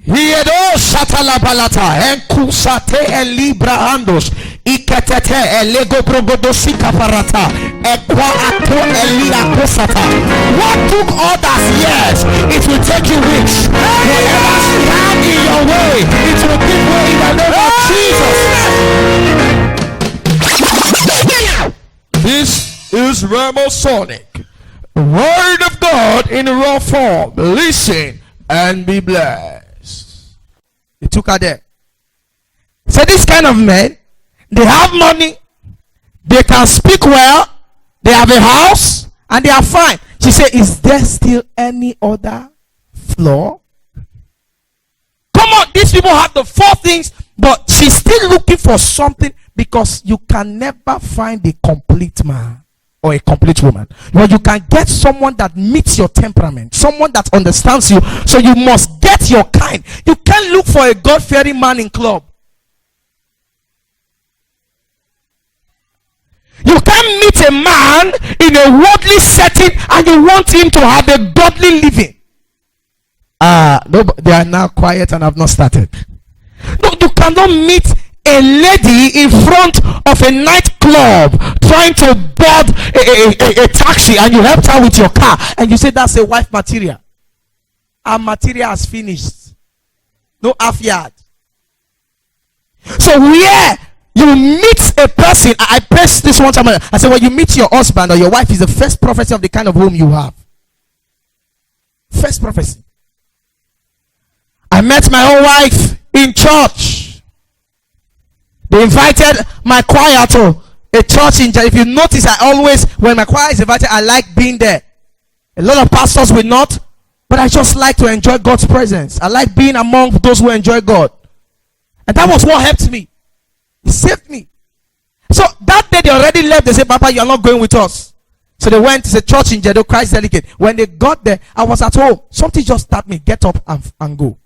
Hiedo satalabalata enkusate elibra andos iketete elego brogodosi kaparata ekwa ato elia kosata. What took others years, it will take you weeks. Whatever stand in your way, it will give way in the name of Jesus. This is Remo Sonic, the word of God in raw form. Listen and be blessed. He took her there. So this kind of men, they have money, they can speak well, they have a house, and they are fine. She said, is there still any other flaw? Come on, these people have the 4 things, but she's still looking for something, because you can never find a complete man or a complete woman. But you can get someone that meets your temperament, someone that understands you. So you must get your kind. You can't look for a God-fearing man in club. You can't meet a man in a worldly setting and you want him to have a godly living. No, they are now quiet and have not started. No, you cannot meet a lady in front of a nightclub trying to board a taxi, and you helped her with your car, and you say that's a wife material. Our material has finished. No half yard. So where you meet a person, I pressed this one time. I said, when you meet your husband or your wife, is the first prophecy of the kind of home you have. First prophecy. I met my own wife in church. They invited my choir to a church in If you notice, I always, when my choir is invited, I like being there. A lot of pastors will not, but I just like to enjoy God's presence. I like being among those who enjoy God. And that was what helped me. It saved me. So that day they already left. They said, Papa, you are not going with us. So they went to a church in Jedo, Christ Delegate. When they got there, I was at home. Something just tapped me. Get up and go.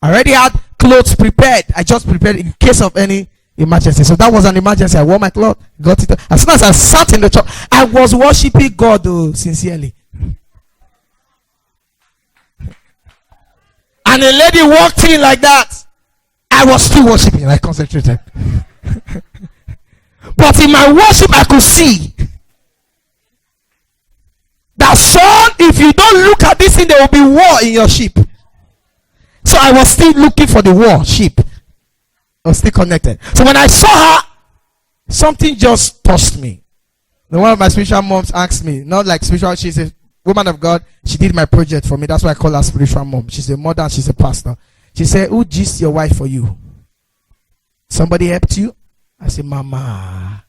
I already had clothes prepared. I just prepared in case of any emergency. So that was an emergency. I wore my clothes, got it. As soon as I sat in the church, I was worshiping God sincerely. And a lady walked in like that. I was still worshiping. I concentrated. But in my worship, I could see that, son, if you don't look at this thing, there will be war in your sheep. So I was still looking for the war sheep. I was still connected. So when I saw her, something just touched me. One of my spiritual moms asked me, not like spiritual, she's a woman of God. She did my project for me. That's why I call her spiritual mom. She's a mother and she's a pastor. She said, who gist your wife for you? Somebody helped you? I said, Mama.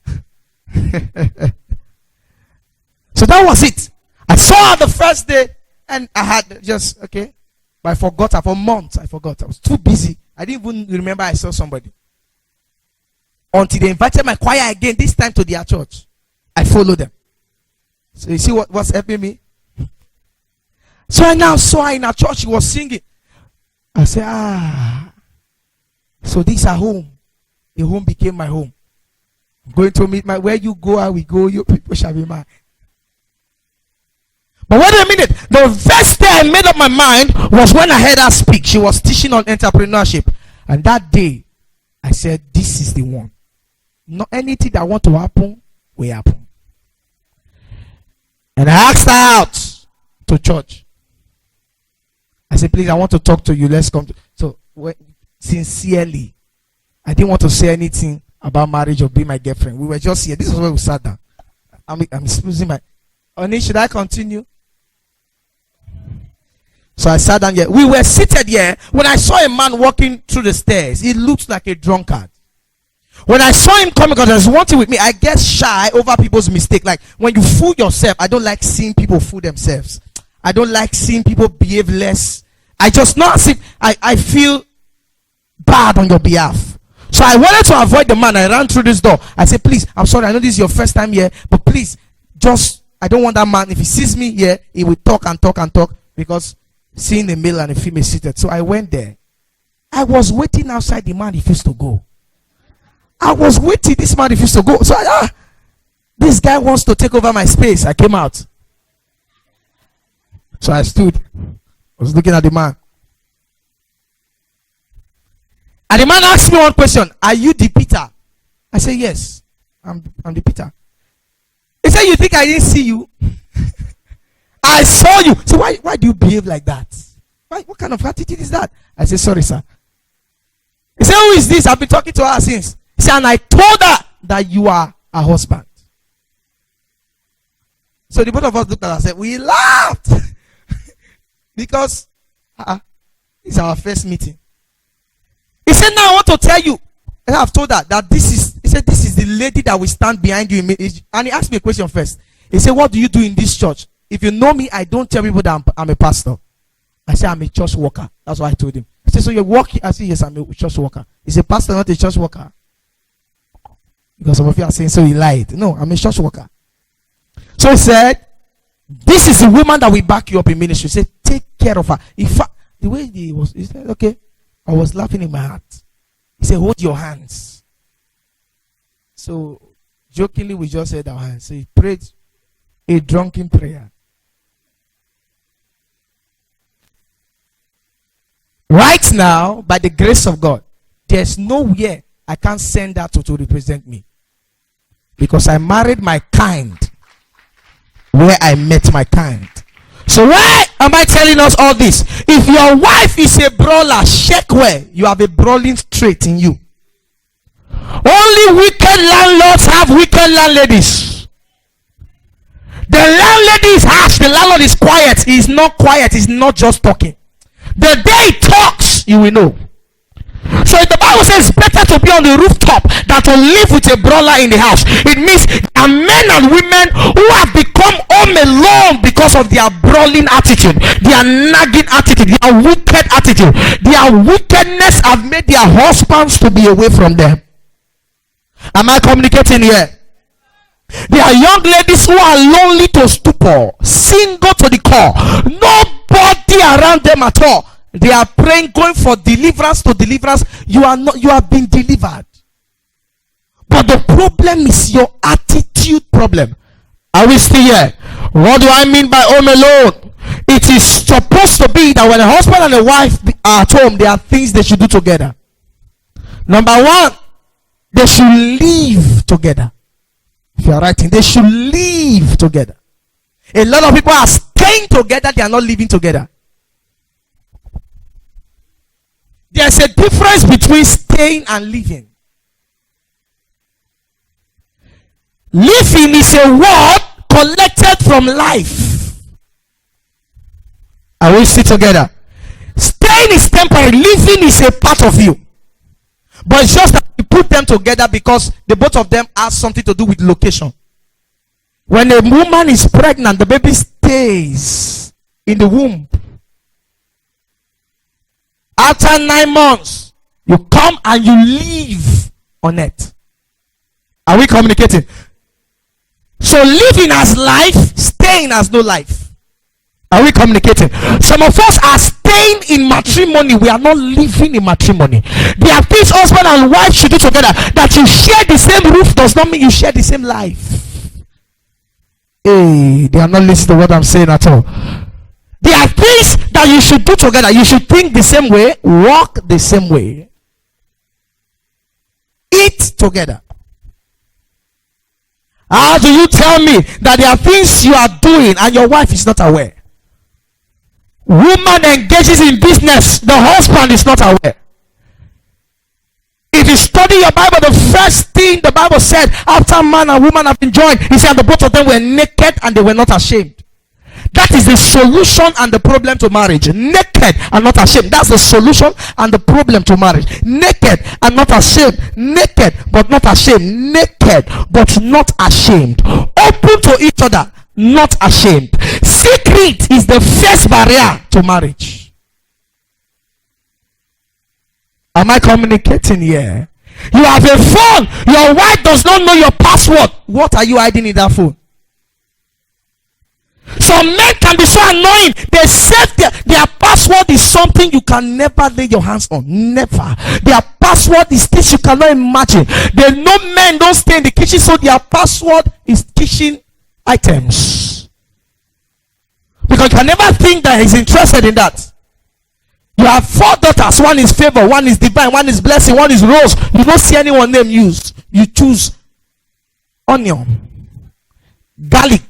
So that was it. I saw her the first day and I had just, okay. But I forgot her for months. I forgot. I was too busy. I didn't even remember I saw somebody. Until they invited my choir again, this time to their church. I followed them. So you see what's helping me? So I now saw her in her church. She was singing. I said, so this is her home. The home became my home. I'm going to meet where you go, I will go. You people shall be mine. But wait a minute. The first day I made up my mind was when I heard her speak. She was teaching on entrepreneurship. And that day, I said, this is the one. Not anything that want to happen, will happen. And I asked her out to church. I said, please, I want to talk to you. Let's come. So, sincerely, I didn't want to say anything about marriage or be my girlfriend. We were just here. This is where we sat down. I'm excusing my... Honey, should I continue? So I sat down here. We were seated here. When I saw a man walking through the stairs, he looked like a drunkard. When I saw him coming, because there's one thing with me, I get shy over people's mistake. Like when you fool yourself, I don't like seeing people fool themselves. I don't like seeing people behave less. I just not see. I feel bad on your behalf. So I wanted to avoid the man. I ran through this door. I said, please, I'm sorry. I know this is your first time here, but please, I don't want that man. If he sees me here, he will talk and talk and talk, because seeing a male and a female seated. So I went there. I was waiting outside. The man refused to go. I was waiting. This man refused to go. So this guy wants to take over my space. I came out. So I stood. I was looking at the man. And the man asked me one question. Are you the Peter? I said, yes. I'm the Peter. He said, you think I didn't see you? I saw you. So why do you behave like that? What kind of attitude is that? I said, sorry, sir. He said, who is this? I've been talking to her since. He said, and I told her that you are her husband. So the both of us looked at her and said, we laughed. Because it's our first meeting. He said, now I want to tell you. And I've told her that he said, this is the lady that will stand behind you. And he asked me a question first. He said, what do you do in this church? If you know me, I don't tell people that I'm a pastor. I said, I'm a church worker. That's what I told him. He said, so you're working? I said, yes, I'm a church worker. He said, pastor, not a church worker. Because some of you are saying, so he lied. No, I'm a church worker. So he said, this is the woman that will back you up in ministry. He said, take care of her. In fact, the way he said, okay. I was laughing in my heart. He said, hold your hands. So, jokingly, we just said our hands. So he prayed a drunken prayer. Right now, by the grace of God, there's nowhere I can't send her to represent me. Because I married my kind where I met my kind. So why am I telling us all this? If your wife is a brawler, check where you have a brawling trait in you. Only wicked landlords have wicked landladies. The landlady is harsh, the landlord is quiet. He's not quiet, he's not just talking. The day he talks, you will know. So the Bible says it's better to be on the rooftop than to live with a brawler in the house. It means there are men and women who have become home alone because of their brawling attitude, their nagging attitude, their wicked attitude. Their wickedness have made their husbands to be away from them. Am I communicating here? There are young ladies who are lonely to stupor, single to the core, nobody around them at all. They are praying, going for deliverance to deliverance. You have been delivered. But the problem is your attitude problem. Are we still here? What do I mean by home alone? It is supposed to be that when a husband and a wife are at home, there are things they should do together. Number one, they should live together. If you are writing, they should live together. A lot of people are staying together, they are not living together. There's a difference between staying and living. Living is a word collected from life. Are we still together? Staying is temporary. Living is a part of you. But it's just that you put them together because the both of them have something to do with location. When a woman is pregnant, the baby stays in the womb. After 9 months, you come and you live on it. Are we communicating? So living as life, staying as no life. Are we communicating? Some of us are staying in matrimony. We are not living in matrimony. There are things husband and wife should do together. That you share the same roof does not mean you share the same life. Hey, they are not listening to what I'm saying at all. There are things that you should do together. You should think the same way, walk the same way, eat together. How do you tell me that there are things you are doing and your wife is not aware? Woman engages in business, the husband is not aware. If you study your Bible, the first thing the Bible said after man and woman have been joined, he said the both of them were naked and they were not ashamed. That is the solution and the problem to marriage. Naked and not ashamed. That's the solution and the problem to marriage. Naked and not ashamed. Naked but not ashamed. Naked but not ashamed. Open to each other, not ashamed. Secret is the first barrier to marriage. Am I communicating here? You have a phone. Your wife does not know your password. What are you hiding in that phone? Some men can be so annoying. They save their password is something you can never lay your hands on. Never. Their password is things you cannot imagine. They know men don't stay in the kitchen, so their password is kitchen items. Because you can never think that he's interested in that. You have 4 daughters. One is favor, one is divine, one is blessing, one is rose. You don't see anyone name used. You choose onion, garlic,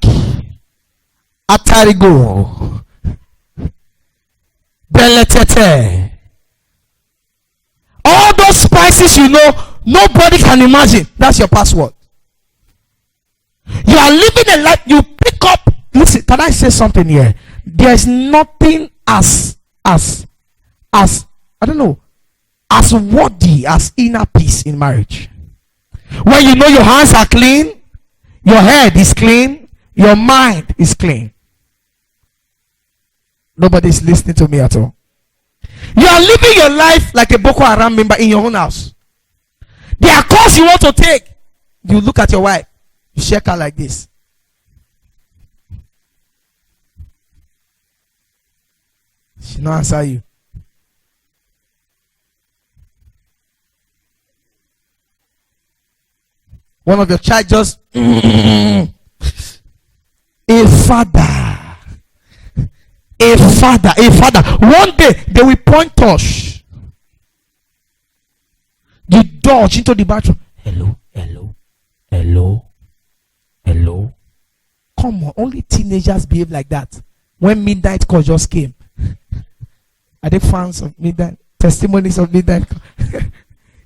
atarigo, beletete. All those spices nobody can imagine. That's your password. You are living a life. You pick up. Listen, can I say something here? There's nothing as I don't know, as worthy as inner peace in marriage. When you know your hands are clean, your head is clean, your mind is clean. Nobody's listening to me at all. You are living your life like a Boko Haram member in your own house. There are calls you want to take. You look at your wife, you shake her like this. She not answer you. One of your child just a father. One day they will point us. You dodge into the bathroom. Hello. Come on, only teenagers behave like that. When midnight call just came. Are they fans of midnight? Testimonies of midnight call?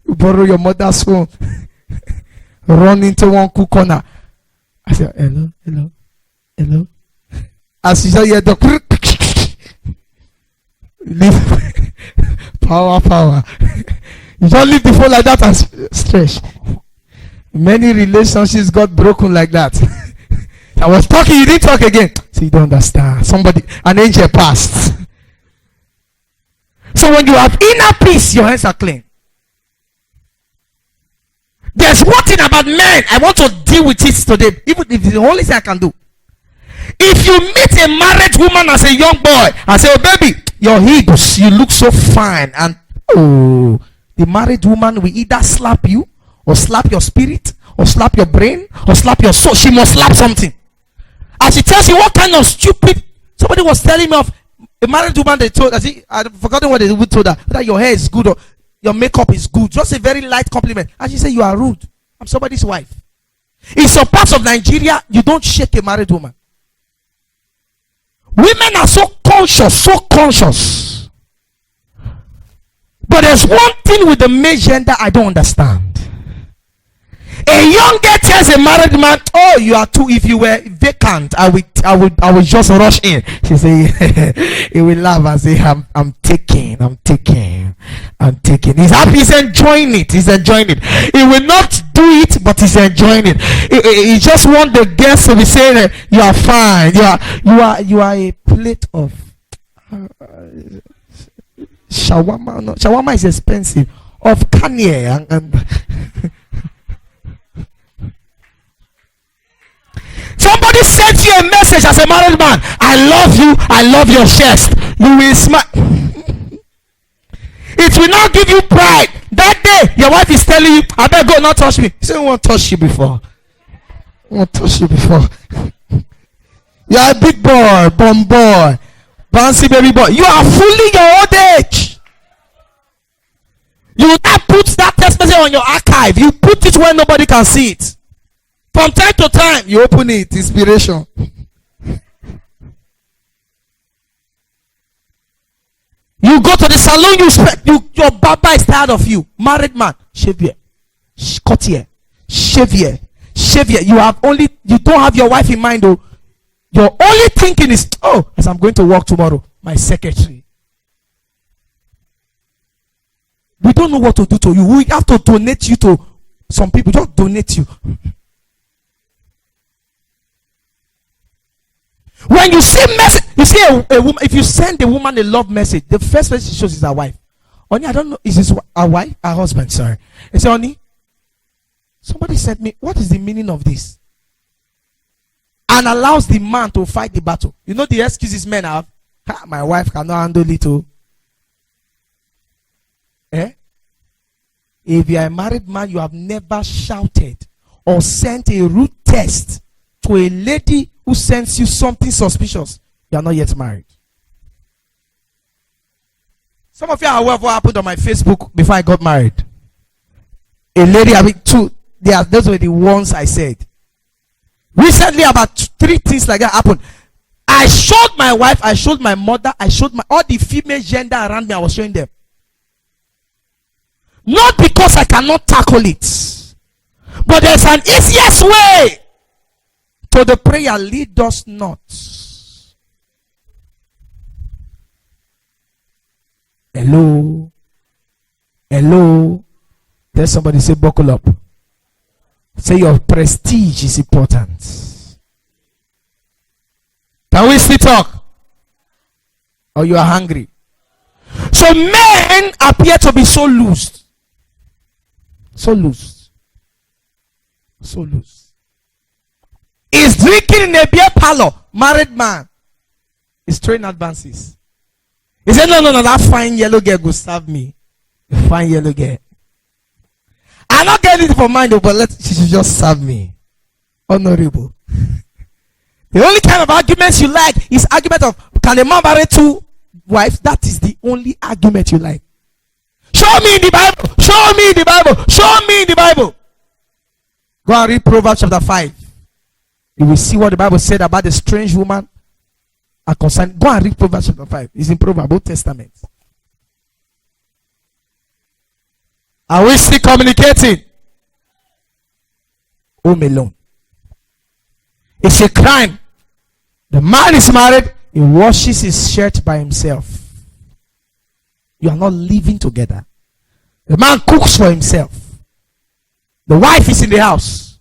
You borrow your mother's phone. Run into one cool corner. I said, hello. As you hear the leave power. You don't leave the phone like that and stretch. Many relationships got broken like that. I was talking, you didn't talk again. So you don't understand. An angel passed. So when you have inner peace, your hands are clean. There's one thing about men, I want to deal with it today, even if it's the only thing I can do. If you meet a married woman as a young boy and say, oh baby, your hips, you look so fine, and the married woman will either slap you, or slap your spirit, or slap your brain, or slap your soul. She must slap something. And she tells you what kind of stupid. Somebody was telling me of a married woman. They told, I've forgotten what they told her, that your hair is good or your makeup is good. Just a very light compliment. And she said, you are rude. I'm somebody's wife. In some parts of Nigeria, you don't shake a married woman. Women are so conscious. But there's one thing with the male gender I don't understand. A young girl tells a married man, oh, you are too, if you were vacant, I will just rush in. She say, he will laugh and say, I'm taking. He's happy, he's enjoying it. He will not do it, but he's enjoying it. He just want the guests to be saying, you are fine. You are a plate of shawarma. No, shawarma is expensive. Of Kanye and somebody sent you a message as a married man. I love you. I love your chest. You will smile. It will not give you pride. That day, your wife is telling you, I better go, not touch me. You say, I won't touch you before. You are a big boy, bomb boy, bouncy baby boy. You are fooling your old age. You will not put that text message on your archive. You put it where nobody can see it. From time to time, you open it. Inspiration. You go to the salon, your barber is tired of you. Married man, shave here, cut here, shave here. You don't have your wife in mind though. Your only thinking is, oh, as I'm going to work tomorrow, my secretary. We don't know what to do to you. We have to donate you to some people. Just donate you. When you see message, you see a woman. If you send a woman a love message, the first message she shows is her wife. Honey, I don't know. Is this her wife? Her husband? Sorry. He said, honey, somebody sent me. What is the meaning of this? And allows the man to fight the battle. You know the excuses men have. My wife cannot handle it. Oh. If you are a married man, you have never shouted or sent a rude text to a lady who sends you something suspicious. You are not yet married. Some of you are aware of what happened on my Facebook before I got married. A lady, two. Those were the ones I said. Recently, about 3 things like that happened. I showed my wife, I showed my mother, I showed all the female gender around me. I was showing them. Not because I cannot tackle it, but there's an easiest way to the prayer. Lead us not. Hello. Tell somebody, say, buckle up. Say your prestige is important. Can we still talk? Or you are hungry? So men appear to be so loose. So loose. He's drinking in a beer parlor. Married man. He's throwing advances. He said, no, that fine yellow girl will serve me. Fine yellow girl. I'm not getting it for mine though, but she should just serve me. Honorable. The only kind of arguments you like is argument of, can a man marry 2 wives? That is the only argument you like. Show me in the Bible. Show me in the Bible. Show me in the Bible. Go and read Proverbs chapter 5. You will see what the Bible said about the strange woman are concerned. Go and read Proverbs chapter 5. It's in Proverbs, Old Testament. Are we still communicating? Home alone. It's a crime. The man is married. He washes his shirt by himself. You are not living together. The man cooks for himself. The wife is in the house.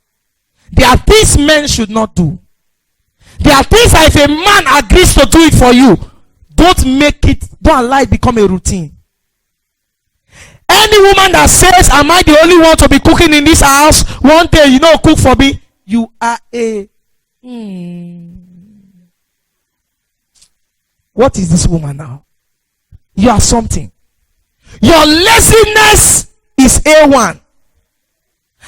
There are things men should not do. There are things that if a man agrees to do it for you, don't allow it become a routine. Any woman that says, am I the only one to be cooking in this house? One day, cook for me. You are a... What is this woman now? You are something. Your laziness is A1.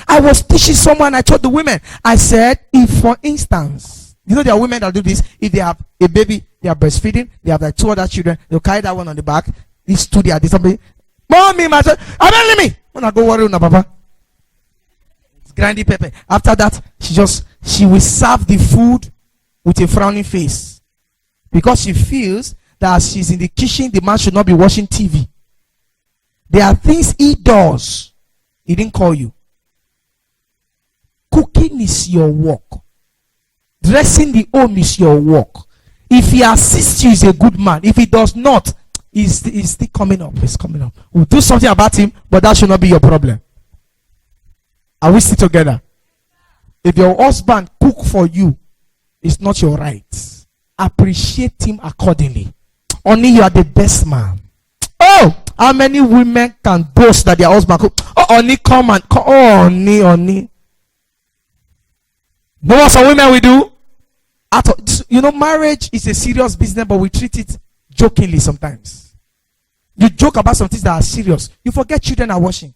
I was teaching someone, I told the women, I said, if for instance, there are women that do this, if they have a baby, they are breastfeeding, they have like 2 other children, they'll carry that one on the back, these 2 they are this something. Mommy, my son, I don't let me. When I go worry on papa. It's grindy pepper. After that, she will serve the food with a frowning face. Because she feels that as she's in the kitchen, the man should not be watching TV. There are things he does. He didn't call you. Cooking is your work. Dressing the home is your work. If he assists you, he's a good man. If he does not, he's still coming up. He's coming up. We'll do something about him, but that should not be your problem. Are we still together? If your husband cook for you, it's not your right. Appreciate him accordingly. Only you are the best man. Oh, how many women can boast that their husband cook? Oh, only come. Oh, only. Know what some women we do? Marriage is a serious business, but we treat it jokingly sometimes. You joke about some things that are serious. You forget children are watching.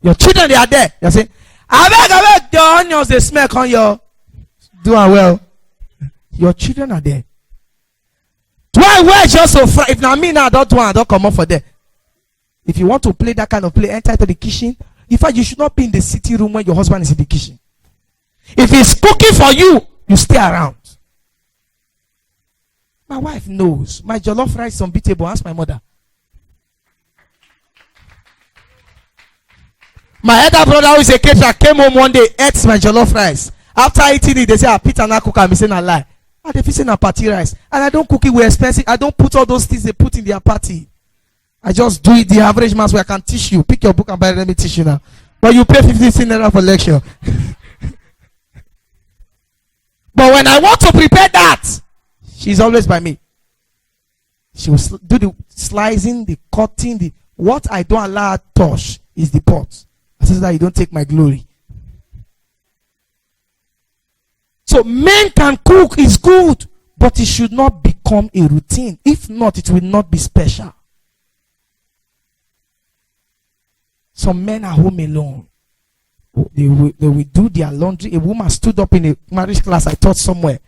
Your children, they are there. You're saying, I beg, the onions, they smell on your doing well. Your children are there. Do I wear just so far? If not me now, I don't come up for that. If you want to play that kind of play, enter to the kitchen. In fact, you should not be in the sitting room when your husband is in the kitchen. If he's cooking for you, you stay around. My wife knows. My jollof rice is unbeatable. Ask my mother. My elder brother who is a caterer came home one day, ate my jollof rice. After eating it, they say, Peter now cook and saying a lie. And they fixing a party rice. And I don't cook it with expensive. I don't put all those things they put in their party. I just do it the average man's way. I can teach you. Pick your book and buy it. Let me teach you now. But you pay 15 naira for lecture. But when I want to prepare that, she's always by me. She will do the slicing, the cutting, what I don't allow her to touch is the pot. I say that you don't take my glory. So men can cook, is good, but it should not become a routine. If not, it will not be special. Some men are home alone. They will do their laundry. A woman stood up in a marriage class I taught somewhere.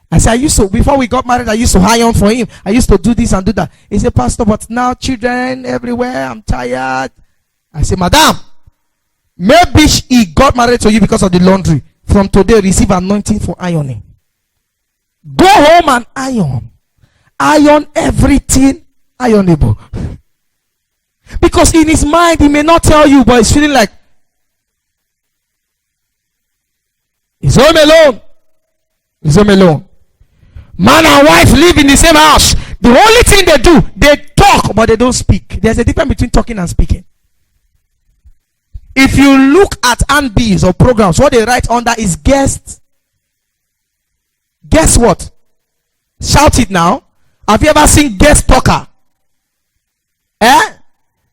I said, before we got married, I used to iron for him. I used to do this and do that. He said, Pastor, but now children everywhere, I'm tired. I said, Madam, maybe he got married to you because of the laundry. From today, receive anointing for ironing. Go home and iron. Iron everything ironable. Because in his mind, he may not tell you, but he's feeling like he's home alone. He's home alone. Man and wife live in the same house. The only thing they do, they talk, but they don't speak. There's a difference between talking and speaking. If you look at handbills or programs, what they write under is guest. Guess what? Shout it now. Have you ever seen guest talker?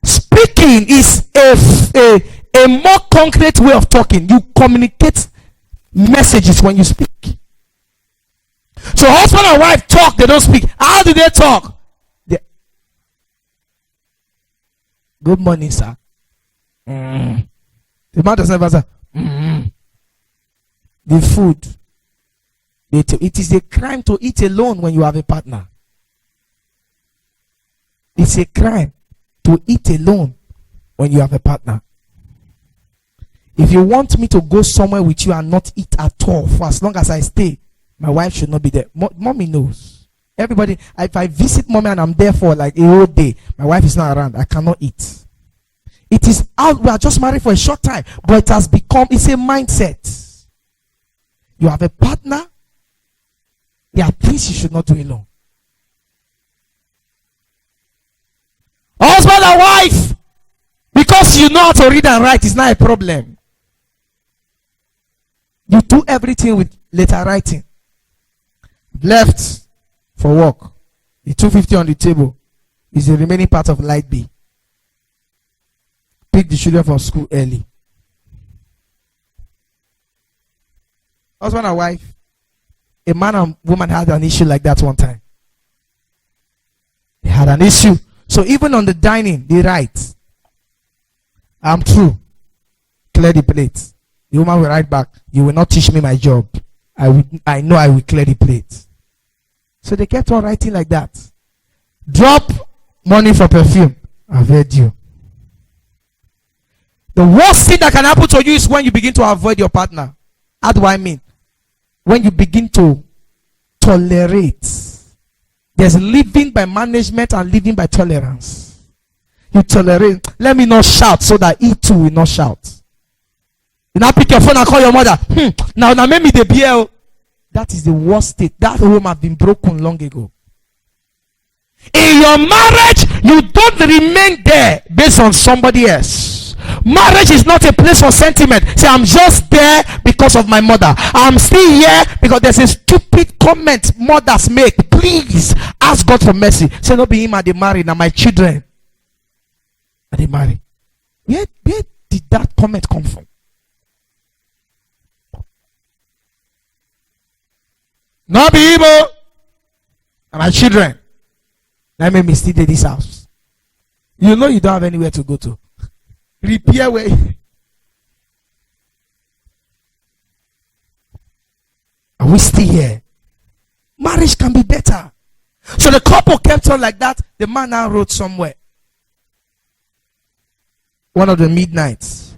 Speaking is a more concrete way of talking. You communicate messages when you speak. So husband and wife talk, they don't speak. How do they talk? Good morning, sir. The man doesn't answer. The food. It is a crime to eat alone when you have a partner. It's a crime to eat alone when you have a partner. If you want me to go somewhere with you and not eat at all for as long as I stay, my wife should not be there. Mommy knows. Everybody, if I visit mommy and I'm there for like a whole day, my wife is not around, I cannot eat. It is out. We are just married for a short time, but it has become, it's a mindset. You have a partner, there are things you should not do alone. Husband and wife, because you know how to read and write is not a problem. You do everything with letter writing. Left for work. The 250 on the table is the remaining part of light B. Pick the children from school early. Husband and wife, a man and woman had an issue like that one time. They had an issue. So even on the dining, they write, I'm true. Clear the plate. The woman will write back, you will not teach me my job. I know I will clear the plate. So they kept on writing like that. Drop money for perfume. I've heard you. The worst thing that can happen to you is when you begin to avoid your partner. How do I mean? When you begin to tolerate. There's living by management and living by tolerance. You tolerate. Let me not shout so that he too will not shout. You now pick your phone and call your mother. Now make me the BL. That is the worst state. That home has been broken long ago. In your marriage, you don't remain there based on somebody else. Marriage is not a place for sentiment. Say, I'm just there because of my mother. I'm still here because there's a stupid comment mothers make. Please ask God for mercy. Say, no be him and they marry. Now my children and they marry. Where did that comment come from? Not be evil. And my children. That made me stay in this house. You know you don't have anywhere to go to. Repair where. Are we still here? Marriage can be better. So the couple kept on like that. The man now wrote somewhere. One of the midnights.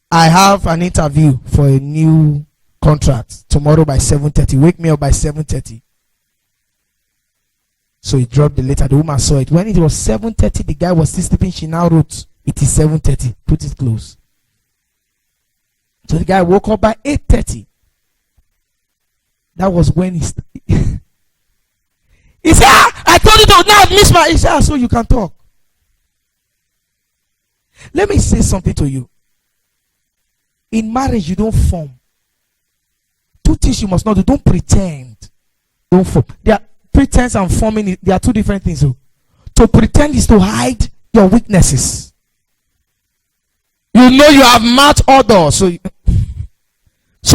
I have an interview for a new contract tomorrow by 7:30. Wake me up by 7:30. So he dropped the letter. The woman saw it. When it was 7:30, the guy was still sleeping. She now wrote, it is 7:30. Put it close. So the guy woke up by 8:30. That was when he he said, I told you to now miss my. He said, so you can talk. Let me say something to you. In marriage, you don't form. Two things you must not do. Don't pretend. Don't form. There are pretense and forming. They are two different things. So, to pretend is to hide your weaknesses. You know you have mouth odor, so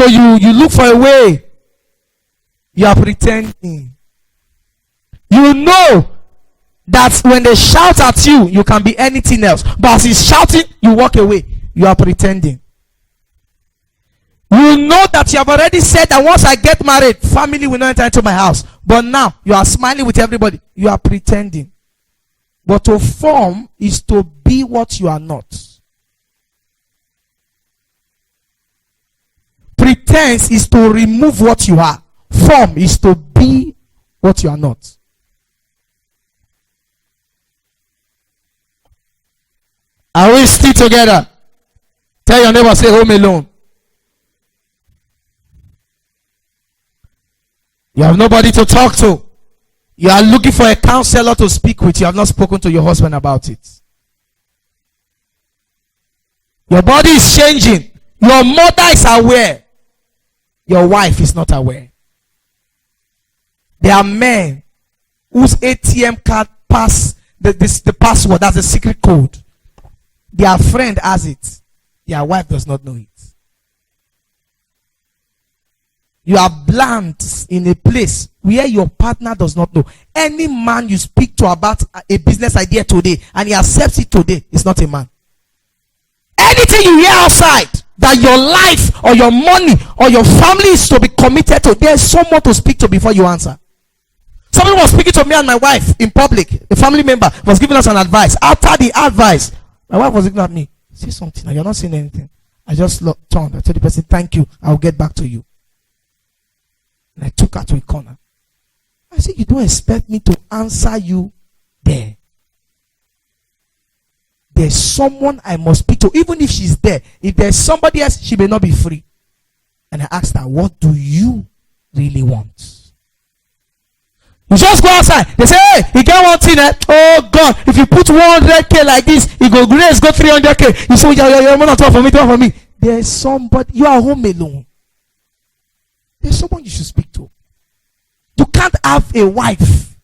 you look for a way. You are pretending. You know that when they shout at you, you can be anything else. But as he's shouting, you walk away. You are pretending. You know that you have already said that once I get married, family will not enter into my house. But now you are smiling with everybody. You are pretending. But to form is to be what you are not. Pretense is to remove what you are. Form is to be what you are not. Are we still together? Tell your neighbor, say home alone. You have nobody to talk to. You are looking for a counselor to speak with. You have not spoken to your husband about it. Your body is changing. Your mother is aware. Your wife is not aware. There are men whose ATM card pass the password, that's the secret code. Their friend has it. Their wife does not know it. You are bland in a place where your partner does not know. Any man you speak to about a business idea today and he accepts it today is not a man. Anything you hear outside that your life or your money or your family is to be committed to, there's someone to speak to before you answer. Somebody was speaking to me and my wife in public. A family member was giving us an advice. After the advice, my wife was looking at me. Say something. You're not saying anything. I just turned. I told the person, thank you. I'll get back to you. And I took her to a corner. I said, you don't expect me to answer you there. There's someone I must speak to. Even if she's there. If there's somebody else, she may not be free. And I asked her, what do you really want? You just go outside. They say, hey, you get one thing. Oh God, if you put 100K like this, it go grace, go 300K. You say, you're not talking for me, talk for me. There's somebody, you are home alone. There's someone you should speak to. You can't have a wife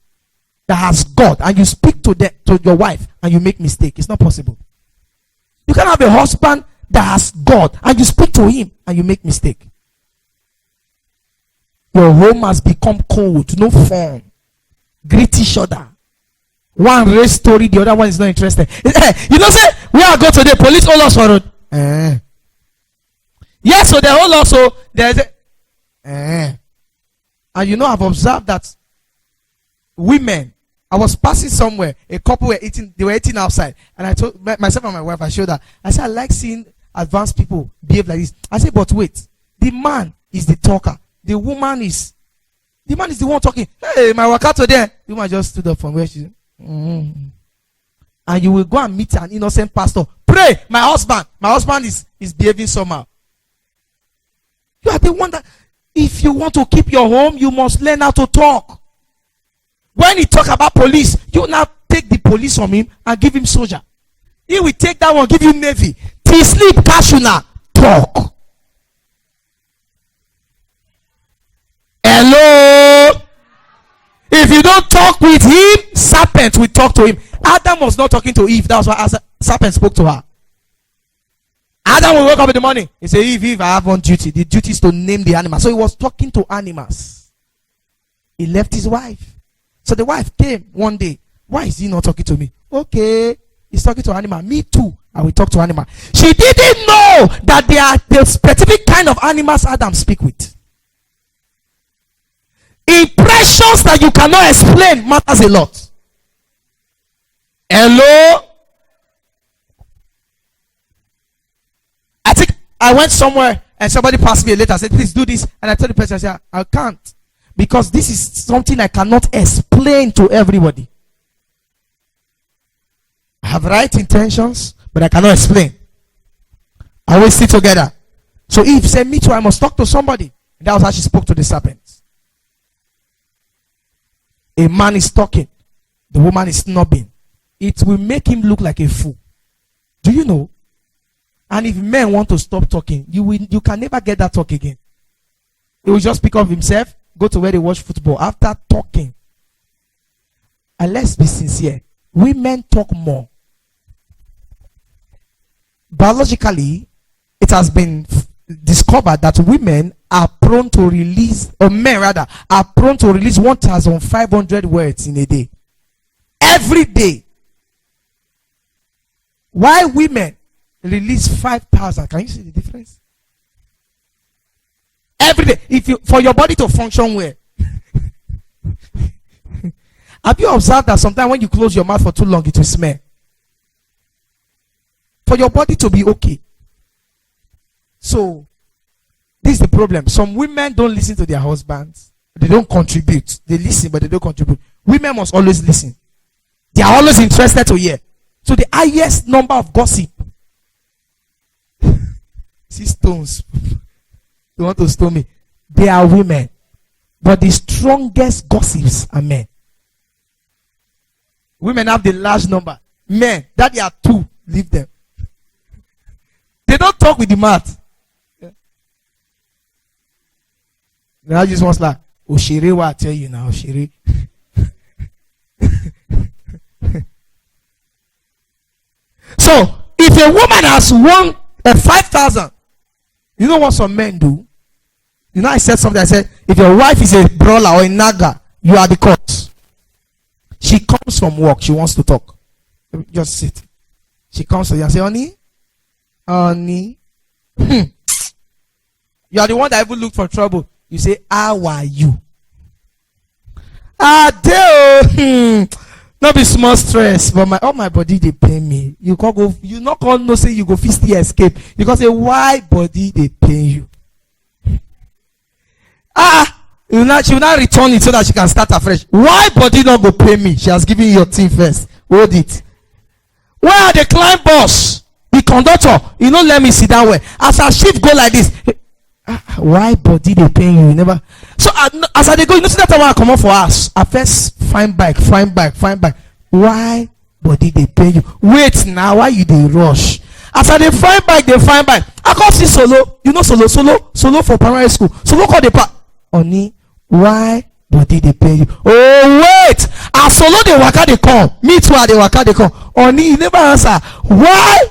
that has God and you speak to your wife and you make mistake. It's not possible. You can't have a husband that has God and you speak to him and you make mistake. Your home has become cold, no fun. Greet each other. One race story, the other one is not interested. You know, say, where I go today, police hold us for road. Yes, so they hold us, so there's a and you know, I've observed that women, I was passing somewhere, a couple were eating, they were eating outside, and I told myself and my wife, I showed her, I said, I like seeing advanced people behave like this. I said, but wait, the man is the talker, the woman is the one talking. Hey, my workout today, the woman just stood up from where she and you will go and meet an innocent pastor. Pray, my husband is behaving somehow. You are the one that, if you want to keep your home, you must learn how to talk. When he talk about police, you now take the police from him and give him soldier. He will take that one, give you navy. Till sleep, cash you now. Talk. Hello? If you don't talk with him, serpent will talk to him. Adam was not talking to Eve. That's why serpent spoke to her. Adam will wake up in the morning. He said, Eve, I have one duty. The duty is to name the animal. So he was talking to animals. He left his wife. So the wife came one day. Why is he not talking to me? Okay. He's talking to animal. Me too. I will talk to animal. She didn't know that there are the specific kind of animals Adam speak with. Impressions that you cannot explain matters a lot. Hello? I think I went somewhere and somebody passed me a letter. I said, please do this. And I told the person, I said, I can't. Because this is something I cannot explain to everybody. I have right intentions, but I cannot explain. I will sit together. So Eve said, me too, I must talk to somebody. And that was how she spoke to the serpent. A man is talking. The woman is snubbing. It will make him look like a fool. Do you know? And if men want to stop talking, you can never get that talk again. He will just pick up himself, go to where they watch football. After talking, and let's be sincere, women talk more. Biologically, it has been discovered that women are prone to release, or men rather, are prone to release 1,500 words in a day. Every day. Why women release 5,000? Can you see the difference? Every day. If you for your body to function well. Have you observed that sometimes when you close your mouth for too long, it will smell? For your body to be okay. So, this is the problem. Some women don't listen to their husbands. They don't contribute. They listen, but they don't contribute. Women must always listen. They are always interested to hear. So, the highest number of gossip. See stones. They want to stone me. They are women. But the strongest gossips are men. Women have the large number. Men, that they are two, leave them. They don't talk with the mouth. They are just ones like, Oshere, what I tell you now, Oshere. So, if a woman has won 5,000, you know what some men do? You know, I said something. I said, if your wife is a brawler or a naga, you are the cause. She comes from work. She wants to talk. Just sit. She comes to you and say, honey, you are the one that even looked for trouble. You say, how are you? Not be small stress, but my body they pain me. You can't go. You not call no say you go physically escape. You can say why body they pain you. She will not return it so that she can start afresh. Why body not go pay me? She has given you your thing first. Hold it. Where are the client boss? The conductor. You know, let me sit down where. As our shift go like this. Why body they pay you? Never. So as I go, you know see that time I come up for us. I first find bike. Why body they pay you? Wait now. Why you they rush? As I they find bike. I can't see solo. You know solo for primary school. Solo call the part. Oni. Why body they pay you? Oh wait, as solo the waka they come. Me too, the waka they come. Oni, you never answer. Why?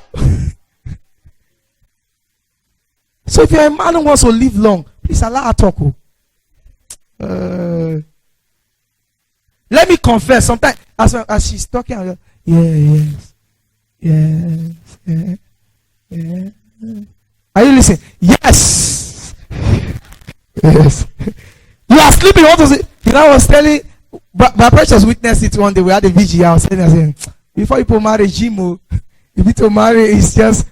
So if you're a man who wants to live long, please allow her talk. Let me confess. Sometimes as she's talking, I go, yes. Are you listening? Yes. Yes. You are sleeping. What was it? You know, I was telling, my precious witnessed it one day. We had a VG. I was saying, before people marry, Jimo, if you to marry, it's just.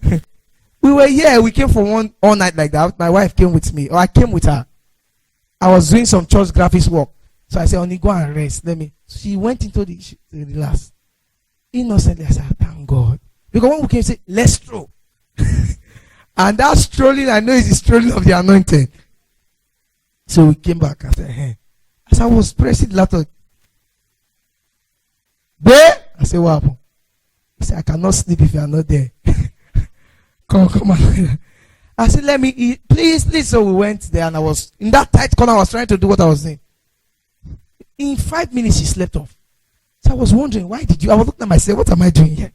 We were here. We came for one all night like that. My wife came with me, or I came with her. I was doing some church graphics work, so I said, "Only go and rest." She went into the last. Innocently, I said, "Thank God," because when we came, say, "Let's stroll," and that strolling, I know, is the strolling of the anointed. So we came back and said, hey. As I was pressing the laptop, there, I said, what happened? He said, I cannot sleep if you are not there. come on. I said, let me eat. Please. So we went there and I was in that tight corner. I was trying to do what I was doing. In 5 minutes, she slept off. So I was wondering, why did you? I was looking at myself, what am I doing here?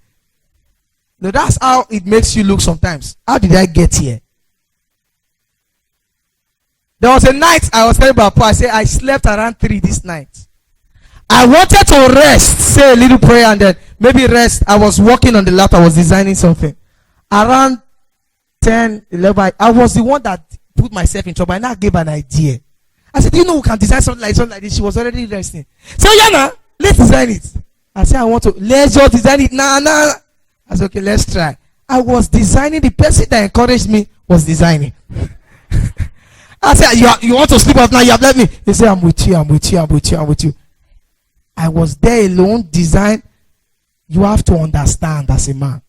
No, that's how it makes you look sometimes. How did I get here? There was a night I was telling Papa, I said, I slept around 3 this night. I wanted to rest, say a little prayer and then maybe rest. I was working on the laptop, I was designing something. Around 10, 11, I was the one that put myself in trouble. I now gave an idea. I said, do you know we can design something like this? She was already resting. So, Yana, let's design it. I said, let's just design it. Nah. I said, okay, let's try. I was designing. The person that encouraged me was designing. I said, you want to sleep off now? You have let me. He said, I'm with you. I was there alone, design. You have to understand as a man.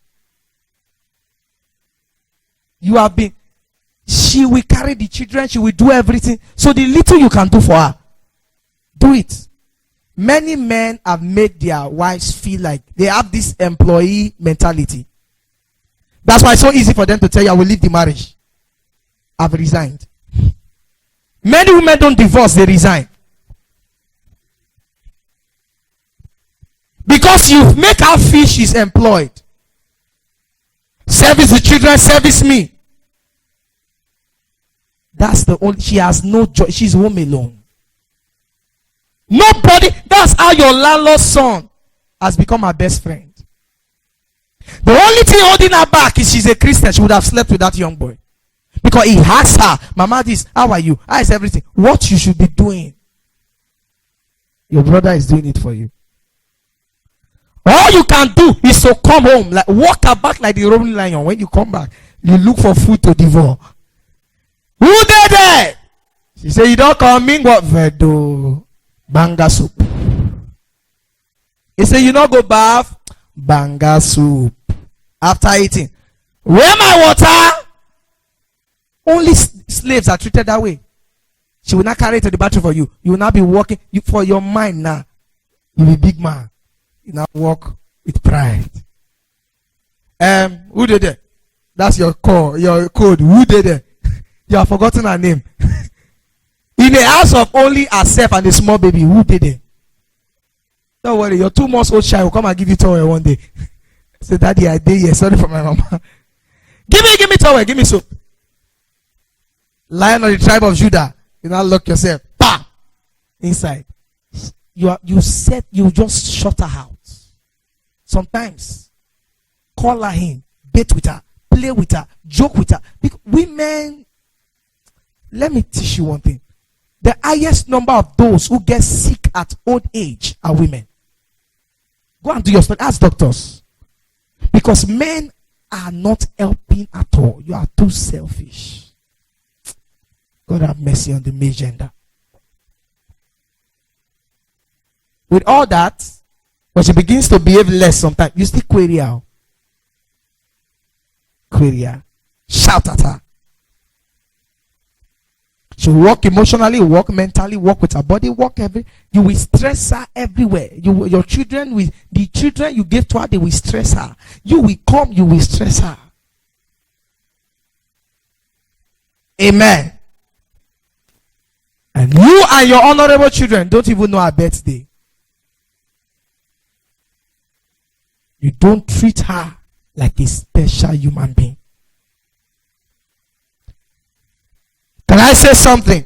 You have been. She will carry the children. She will do everything. So the little you can do for her, do it. Many men have made their wives feel like they have this employee mentality. That's why it's so easy for them to tell you, I will leave the marriage. I've resigned. Many women don't divorce, they resign. Because you make her feel she's employed. Service the children, service me. That's the only, she has no joy. She's home alone. Nobody, that's how your landlord's son has become her best friend. The only thing holding her back is she's a Christian. She would have slept with that young boy. Because Because he asked her, Mama, this, how are you? How is everything? What you should be doing. Your brother is doing it for you. All you can do is to come home, like walk about like the roaring lion. When you come back, you look for food to devour. Who did that? She said, you don't come in what vedo banga soup. He said, you don't go bath banga soup. After eating, where my water? Only slaves are treated that way. She will not carry it to the battle for you. You will not be walking for your mind now. You be big man. You now walk with pride. Who did it? That's your code. Who did it? You have forgotten her name. In the house of only herself and a small baby, who did it? Don't worry, your 2 months old child will come and give you towel one day. Say, Daddy, I did here. Sorry for my mama. Give me towel, give me soap. Lion of the tribe of Judah. You now lock yourself. Bah! Inside. You just shut her out. Sometimes call her in, bait with her, play with her, joke with her. Because women, let me teach you one thing. The highest number of those who get sick at old age are women. Go and do your study. Ask doctors. Because men are not helping at all. You are too selfish. God have mercy on the male gender. With all that, when she begins to behave less sometimes, you still query her. Query her. Shout at her. She will work emotionally, work mentally, work with her body, you will stress her everywhere. Your children, the children you gave to her, they will stress her. You will come, you will stress her. Amen. And you and your honorable children don't even know her birthday. You don't treat her like a special human being. Can I say something?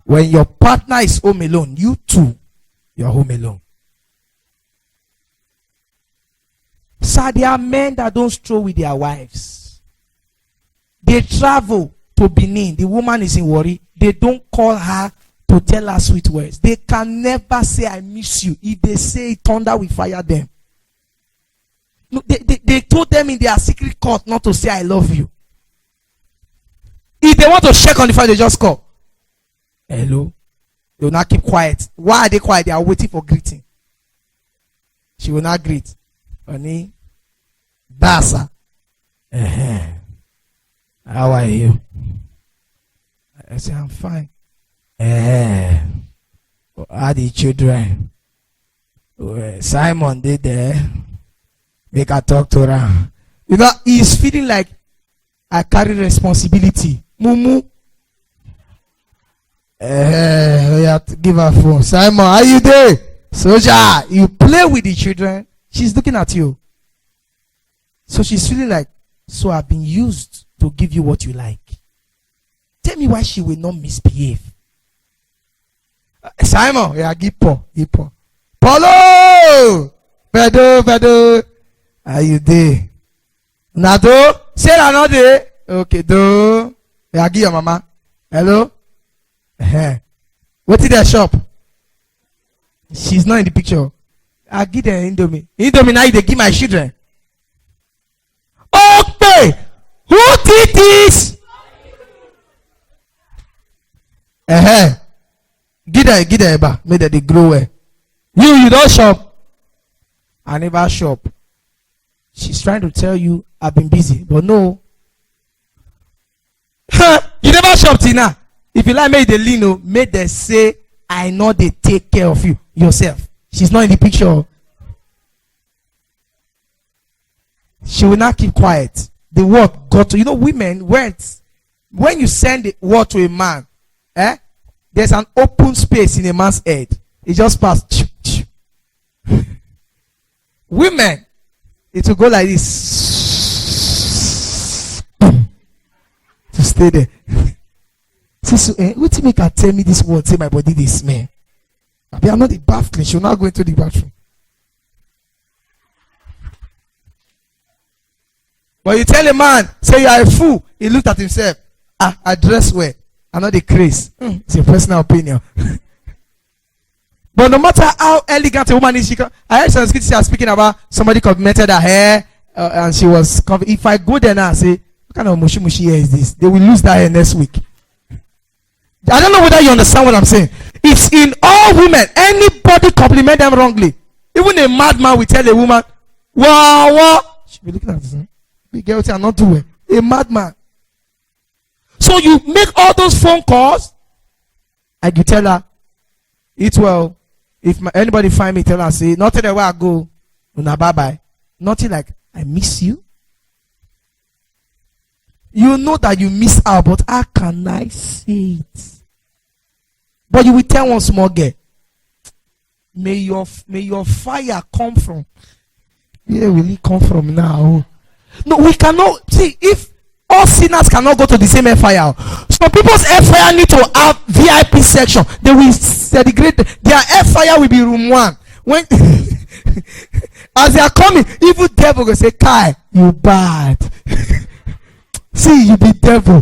When your partner is home alone, you too, you're home alone. Sir, there are men that don't stroll with their wives. They travel to Benin. The woman is in worry. They don't call her to tell her sweet words. They can never say, I miss you. If they say thunder will fire them. No, they told them in their secret court not to say I love you. If they want to check on the phone, they just call. Hello. They will not keep quiet. Why are they quiet? They are waiting for greeting. She will not greet. Honey. Basa. How are you? I say, I'm fine. How are the children? Simon did there. Make her talk to her. You know, he's feeling like I carry responsibility. Mumu. You have to give her phone. Simon, how you doing? Soldier, you play with the children. She's looking at you. So she's feeling like, so I've been used to give you what you like. Tell me why she will not misbehave. Simon, yeah, give Paul. Paulo! Bedo. How you there? Nado? Say that not there. Okay, do. Yeah, give your mama. Hello? What did that shop? She's not in the picture. I give her Indomie. Indomie now they give my children. Okay. Who did this? Give her back. Make that they grow well. You don't shop. I never shop. She's trying to tell you I've been busy, but no. You never shop till now. If you like, make the lino, make them say, I know they take care of you yourself. She's not in the picture. She will not keep quiet. The word got to, women, words. When you send the word to a man, there's an open space in a man's head. It just passed. Women, it will go like this. To stay there. What do you make her tell me this word? Say my body they smell. I'm not the bath clean. She'll not go into the bathroom. But you tell a man, say you are a fool. He looked at himself. I dress well. I know the craze. It's your personal opinion. But no matter how elegant a woman is, I heard some scriptures speaking about somebody complimented her hair, and she was. If I go there now and say, what kind of mushy mushy hair is this? They will lose that hair next week. I don't know whether you understand what I'm saying. It's in all women. Anybody compliment them wrongly. Even a madman will tell a woman, wow, wow. She'll be looking at this. Be guilty and not do it. A madman. So you make all those phone calls and you tell her, eat well. If anybody find me, tell her, say, nothing the way I go. Una bye bye. Nothing like, I miss you. You know that you miss out, but how can I say it? But you will tell one small girl, may your fire come from. Where will it come from now? No, we cannot see if all sinners cannot go to the same fire. Some people's fire need to have VIP section. They will segregate. Their fire will be room 1. When as they are coming, evil devil will say, Kai, you bad. See, you be devil.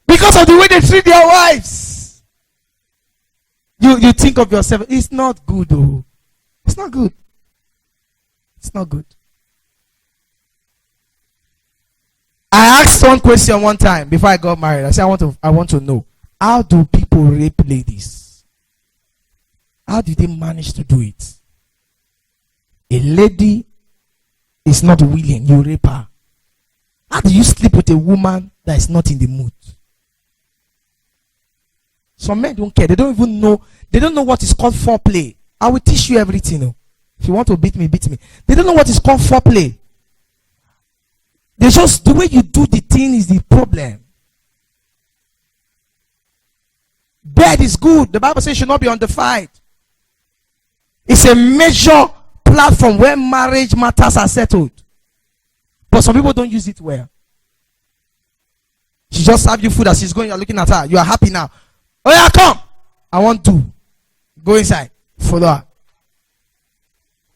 Because of the way they treat their wives. You think of yourself, it's not good, though. It's not good. It's not good. I asked one question one time before I got married. I said, I want to know, how do people rape ladies? How do they manage to do it? A lady is not willing, you rape her. How do you sleep with a woman that is not in the mood? Some men don't care. They don't even know. They don't know what is called foreplay. I will teach you everything. If you want to beat me, beat me. They don't know what is called foreplay. They just, the way you do the thing is the problem. Bed is good. The Bible says it should not be undefiled. It's a major platform where marriage matters are settled. But some people don't use it well. She just served you food as she's going, you're looking at her. You are happy now. Oh yeah, come. I want to. Go inside. Follow her.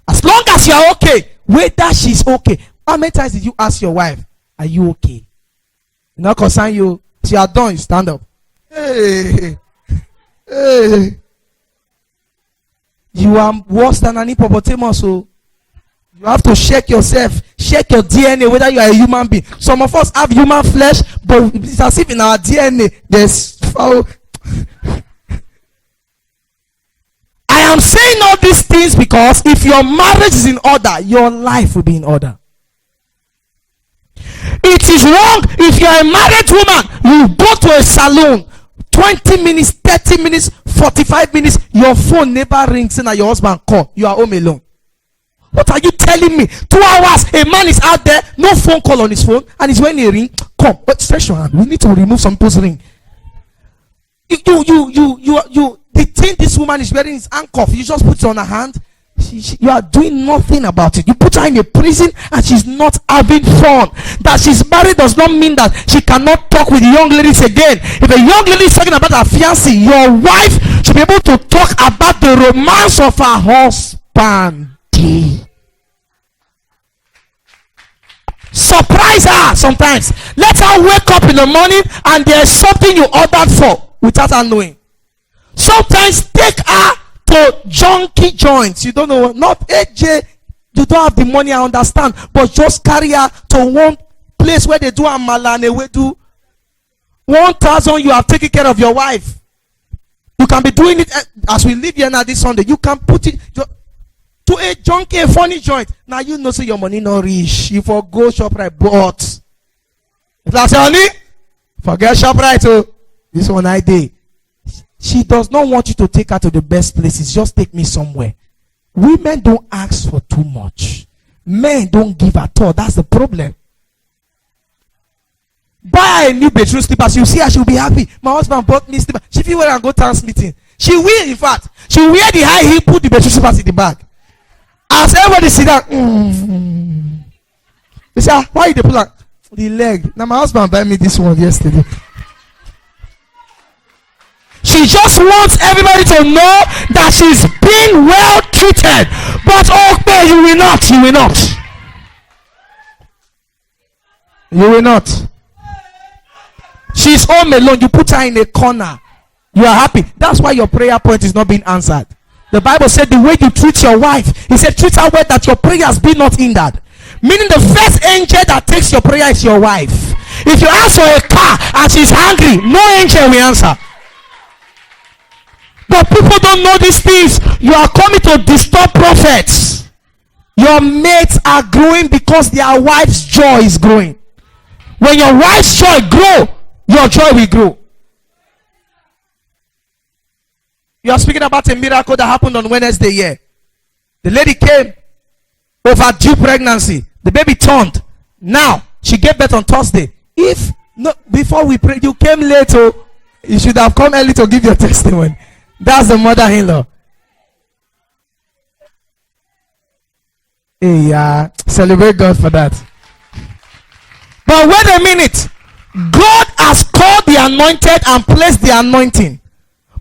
As long as you are okay, whether she's okay. How many times did you ask your wife, are you okay? Not concern you. She are done, you stand up. Hey. Hey. You are worse than an hippopotamus. So you have to check yourself. Check your DNA, whether you are a human being. Some of us have human flesh, but it's as if in our DNA there's foul. I am saying all these things because if your marriage is in order, your life will be in order. It is wrong if you are a married woman, you go to a salon, 20 minutes, 30 minutes, 45 minutes, your phone never rings and your husband call. You are home alone. What are you telling me? 2 hours, a man is out there, no phone call on his phone, and he's when he ring, come, but stretch your hand. We need to remove some people's ring. The thing this woman is wearing is handcuff. You just put it on her hand. You are doing nothing about it. You put her in a prison and she's not having fun. That she's married does not mean that she cannot talk with young ladies again. If a young lady is talking about her fiancé, your wife should be able to talk about the romance of her husband. Surprise her sometimes. Let her wake up in the morning and there's something you ordered for without her knowing. Sometimes take her to junkie joints. You don't know, not AJ. You don't have the money, I understand, but just carry her to one place where they do amala and they do 1,000. You have taken care of your wife. You can be doing it as we live here now this Sunday. You can put it to a junkie, a funny joint. Now you know, so your money not rich. You for go ShopRite, but if that's your money, forget ShopRite. Oh, this one I did. She does not want you to take her to the best places. Just take me somewhere. Women don't ask for too much. Men don't give at all. That's the problem. Buy her a new bedroom slippers. You see her, she'll be happy. My husband bought me slippers. She will wear and go town meeting. She will, in fact. She will wear the high heel, put the bedroom slippers in the bag. As everybody sit down. You say, why you pull out the leg? Now my husband buy me this one yesterday. She just wants everybody to know that she's being well treated. But okay, you will not. You will not. You will not. She's home alone. You put her in a corner. You are happy. That's why your prayer point is not being answered. The Bible said the way you treat your wife, he said treat her well that your prayers be not hindered. Meaning the first angel that takes your prayer is your wife. If you ask for a car and she's hungry, no angel will answer. But people don't know these things. You are coming to disturb prophets. Your mates are growing because their wife's joy is growing. When your wife's joy grow, your joy will grow. You are speaking about a miracle that happened on Wednesday here. The lady came overdue pregnancy. The baby turned. Now she gave birth on Thursday. If no, before we prayed, you came late, oh, you should have come early to give your testimony. That's the mother-in-law. Hey, celebrate God for that. But wait a minute. God has called the anointed and placed the anointing.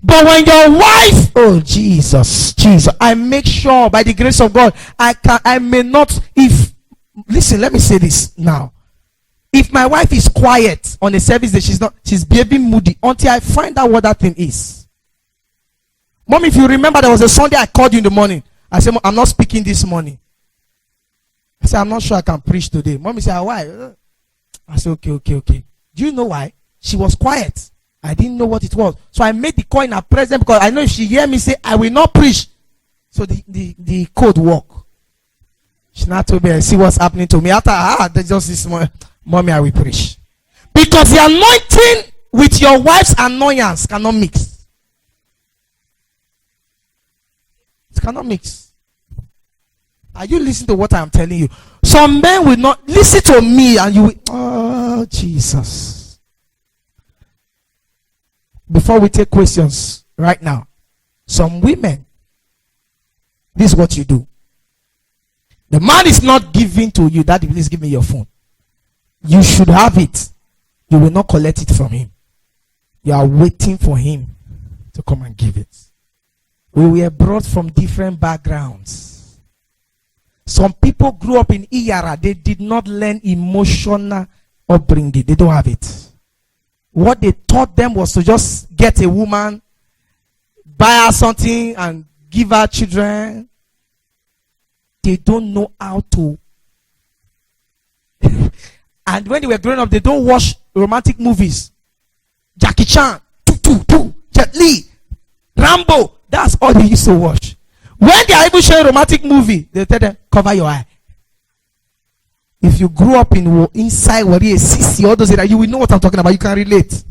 But when your wife, oh Jesus, I make sure by the grace of God, I may not, if, listen, let me say this now. If my wife is quiet on a service that she's behaving moody until I find out what that thing is. Mom, if you remember, there was a Sunday I called you in the morning. I said, I'm not speaking this morning. I said, I'm not sure I can preach today. Mommy said, why? I said, okay. Do you know why? She was quiet. I didn't know what it was. So I made the call in her presence because I know if she hear me say, I will not preach. So the code work. She now told me, see what's happening to me. After, just this morning, mommy, I will preach. Because the anointing with your wife's annoyance cannot mix. It cannot mix. Are you listening to what I'm telling you? Some men will not listen to me and you will, oh Jesus. Before we take questions right now, some women, this is what you do. The man is not giving to you, Daddy, please give me your phone. You should have it. You will not collect it from him. You are waiting for him to come and give it. We were brought from different backgrounds. Some people grew up in Iyara. They did not learn emotional upbringing. They don't have it. What they taught them was to just get a woman, buy her something, and give her children. They don't know how to. And when they were growing up, they don't watch romantic movies. Jackie Chan, Jet Li, Rambo. That's all they used to watch. When they are even showing a romantic movie, they tell them, cover your eye. If you grew up inside Warrior CC, all those areas, you will know what I'm talking about. You can relate.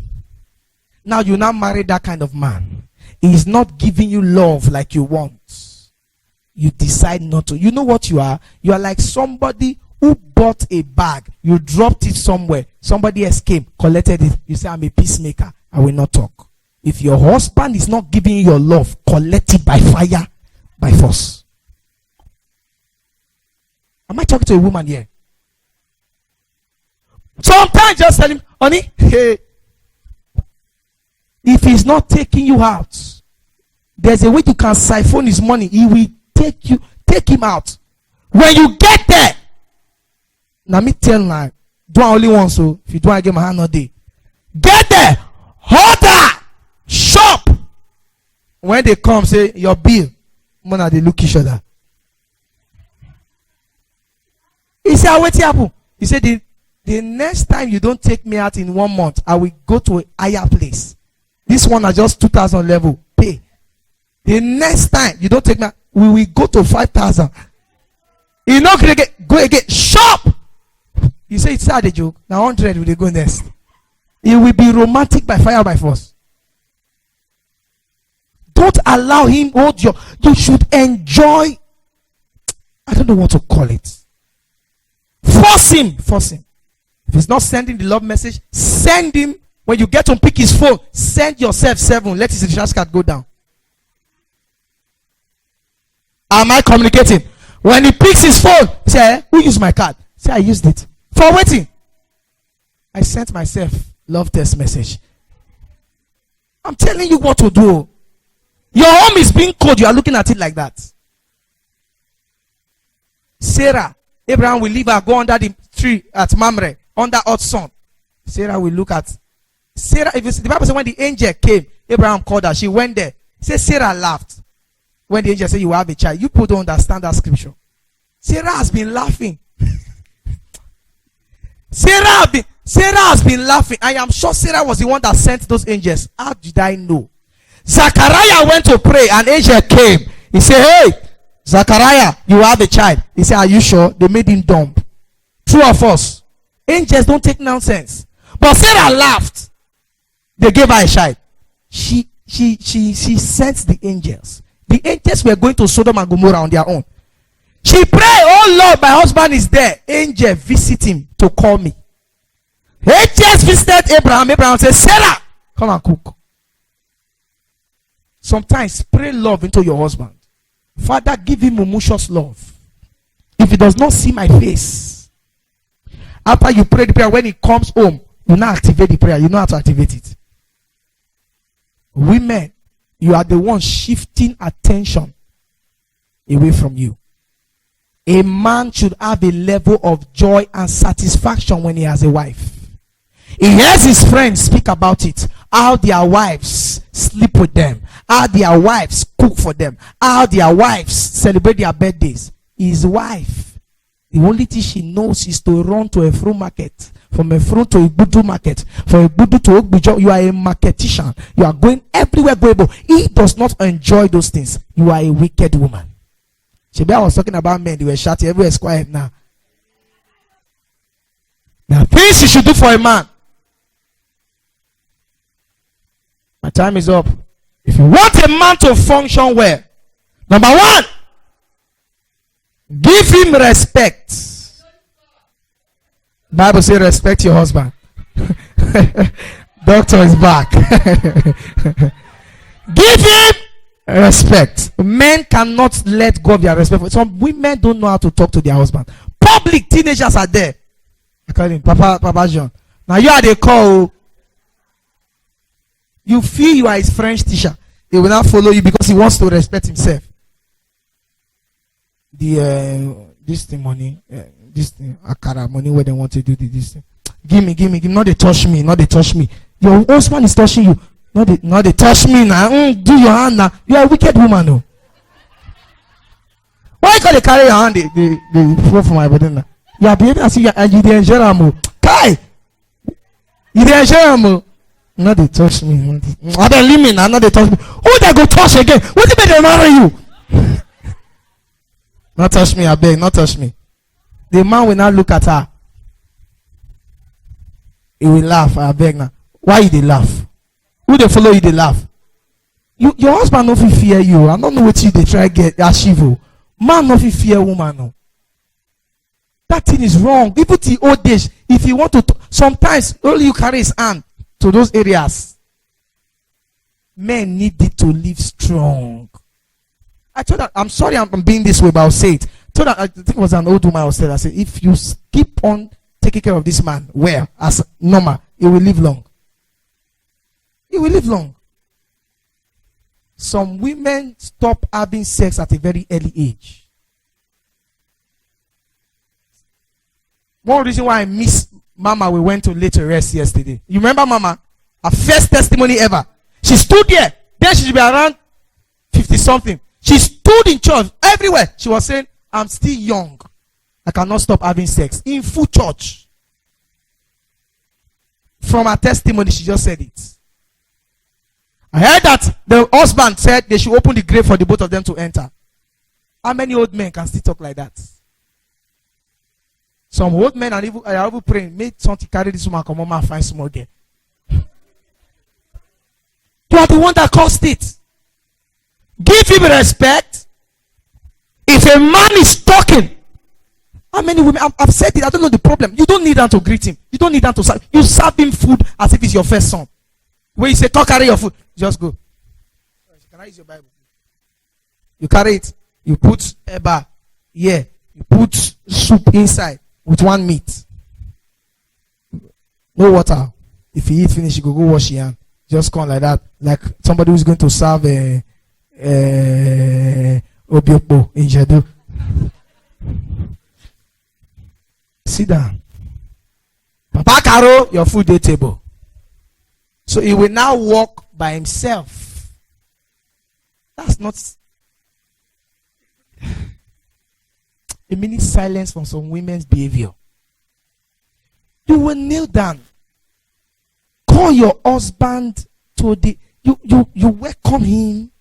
Now you now marry that kind of man. He is not giving you love like you want. You decide not to. You know what you are? You are like somebody who bought a bag. You dropped it somewhere. Somebody else came, collected it. You say, I'm a peacemaker. I will not talk. If your husband is not giving you your love, collect it by fire, by force. Am I talking to a woman here? Sometimes just tell him, honey, hey, if he's not taking you out, there's a way you can siphon his money. He will take him out. When you get there, now me tell you, do I only once, so if you do I get my hand all day. Get there, order, shop. When they come, say your bill. When they look each other. He said, what happened? He said, the next time you don't take me out in 1 month, I will go to a higher place. This one are just 2,000 level. Pay. The next time you don't take me out, we will go to 5,000. You know, go again. Shop. You say it's sad a joke. Now 100 will they go next. It will be romantic by fire by force. Don't allow him hold your. You should enjoy. I don't know what to call it. Force him. If he's not sending the love message, send him. When you get home, pick his phone. Send yourself 7. Let his recharge card go down. Am I communicating? When he picks his phone, he say, who used my card? Say, I used it. For waiting. I sent myself love text message. I'm telling you what to do. Your home is being cold. You are looking at it like that. Sarah, Abraham will leave her, go under the tree at Mamre under hot sun. Sarah will look at Sarah. If you see, the Bible says when the angel came, Abraham called her. She went there. Say Sarah laughed when the angel said you will have a child. You people don't understand that scripture. Sarah has been laughing. Sarah has been laughing. I am sure Sarah was the one that sent those angels. How did I know? Zachariah went to pray. An angel came. He said, hey, Zachariah, you have a child. He said, are you sure? They made him dumb. True or false? Angels don't take nonsense. But Sarah laughed. They gave her a child. She sent the angels. The angels were going to Sodom and Gomorrah on their own. She prayed, oh Lord, my husband is there. Angel visit him to call me. Angels visited Abraham. Abraham said, Sarah, come and cook. Sometimes pray love into your husband. Father, give him emotional love. If he does not see my face, after you pray the prayer, when he comes home, you now activate the prayer. You know how to activate it. Women, you are the one shifting attention away from you. A man should have a level of joy and satisfaction when he has a wife. He hears his friends speak about it, how their wives sleep with them, how their wives cook for them, how their wives celebrate their birthdays. His wife, the only thing she knows is to run to a fruit market, from a fruit to a Igbudu market, from a Igbudu to Ogbijo. You are a marketician. You are going everywhere global. He does not enjoy those things. You are a wicked woman. I was talking about men. They were shouting. Everywhere is quiet now. There are things you should do for a man. My time is up. If you want a man to function well, number one, give him respect. Bible says respect your husband. Doctor is back. Give him respect. Men cannot let go of their respect. Some women don't know how to talk to their husband. Public teenagers are there. I call him Papa John. Now you are the call. You feel you are his French teacher. He will not follow you because he wants to respect himself. This thing money, this thing akara money where they want to do this thing. Give me. Not they touch me. Your husband is touching you. Not they touch me now. Do your hand now. You are a wicked woman, no. Why can't they carry your hand? They fall for my body now. You are behaving as if you didn't enjoy them. Kai, you didn't enjoy them. Not they touch me. I don't leave me now. Not they touch me. Who they go touch again? What if they marry you? Not touch me, I beg. Not touch me. The man will not look at her. He will laugh. I beg now. Why they laugh? Who they follow you? They laugh. Your husband no fit fear you. I don't know what you they try get achieve. Man no fit fear woman. No. That thing is wrong. Even the old days, if you want to, sometimes only you carry his hand to those areas. Men need it to live strong. I told her, I'm sorry I'm being this way, but I'll say it. I told her, I think it was an old woman I was telling. I said, if you keep on taking care of this man, well, as normal, he will live long. He will live long. Some women stop having sex at a very early age. One reason why I miss Mama, we went to late rest yesterday. You remember Mama? Her first testimony ever. She stood there. Then she should be around 50 something. She stood in church everywhere. She was saying, I'm still young. I cannot stop having sex. In full church. From her testimony, she just said it. I heard that the husband said they should open the grave for the both of them to enter. How many old men can still talk like that? Some old men are even praying, make something carry this woman, come on, and find small girl. You are the one that caused it. Give him respect. If a man is talking, how many women? I've said it. I don't know the problem. You don't need them to greet him. You don't need them to serve. You serve him food as if it's your first son. When you say, "Come carry your food," just go. Can I use your Bible? You carry it. You put eba. Yeah. You put soup inside with one meat. No water. If you eat finish, you go wash your hand. Just come like that, like somebody who's going to serve Ojefoh in Jedu. Sit down. Papa Caro, your food day table. So he will now walk by himself. That's not a minute silence from some women's behavior. You will kneel down. Call your husband to the you welcome him.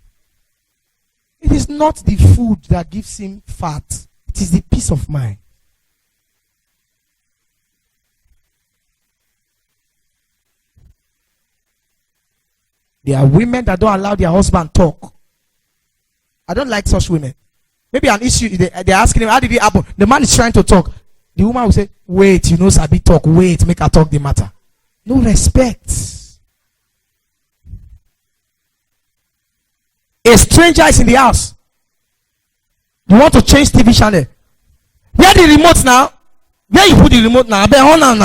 It is not the food that gives him fat. It is the peace of mind. There are women that don't allow their husband talk. I don't like such women. Maybe an issue, they're asking him, how did it happen? The man is trying to talk. The woman will say, wait, you know, Sabi talk. Wait, make her talk the matter. No respect. A stranger is in the house. You want to change TV channel. Where the remote now? Where you put the remote now?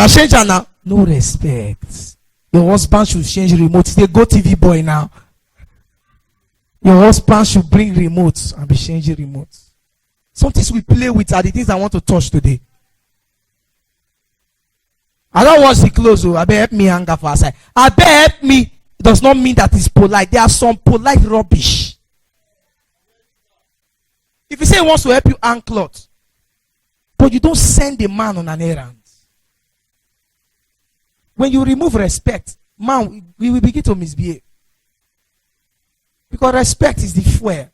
Change her now. No respect. Your husband should change remote. They go TV boy now. Your husband should bring remotes and be changing remotes. Some things we play with are the things I want to touch today. I don't watch the clothes. I beg help me hang up for outside. I beg help me does not mean that it's polite. There are some polite rubbish. If you say he wants to help you hang clothes, but you don't send a man on an errand. When you remove respect, man, we will begin to misbehave. Because respect is the fuel.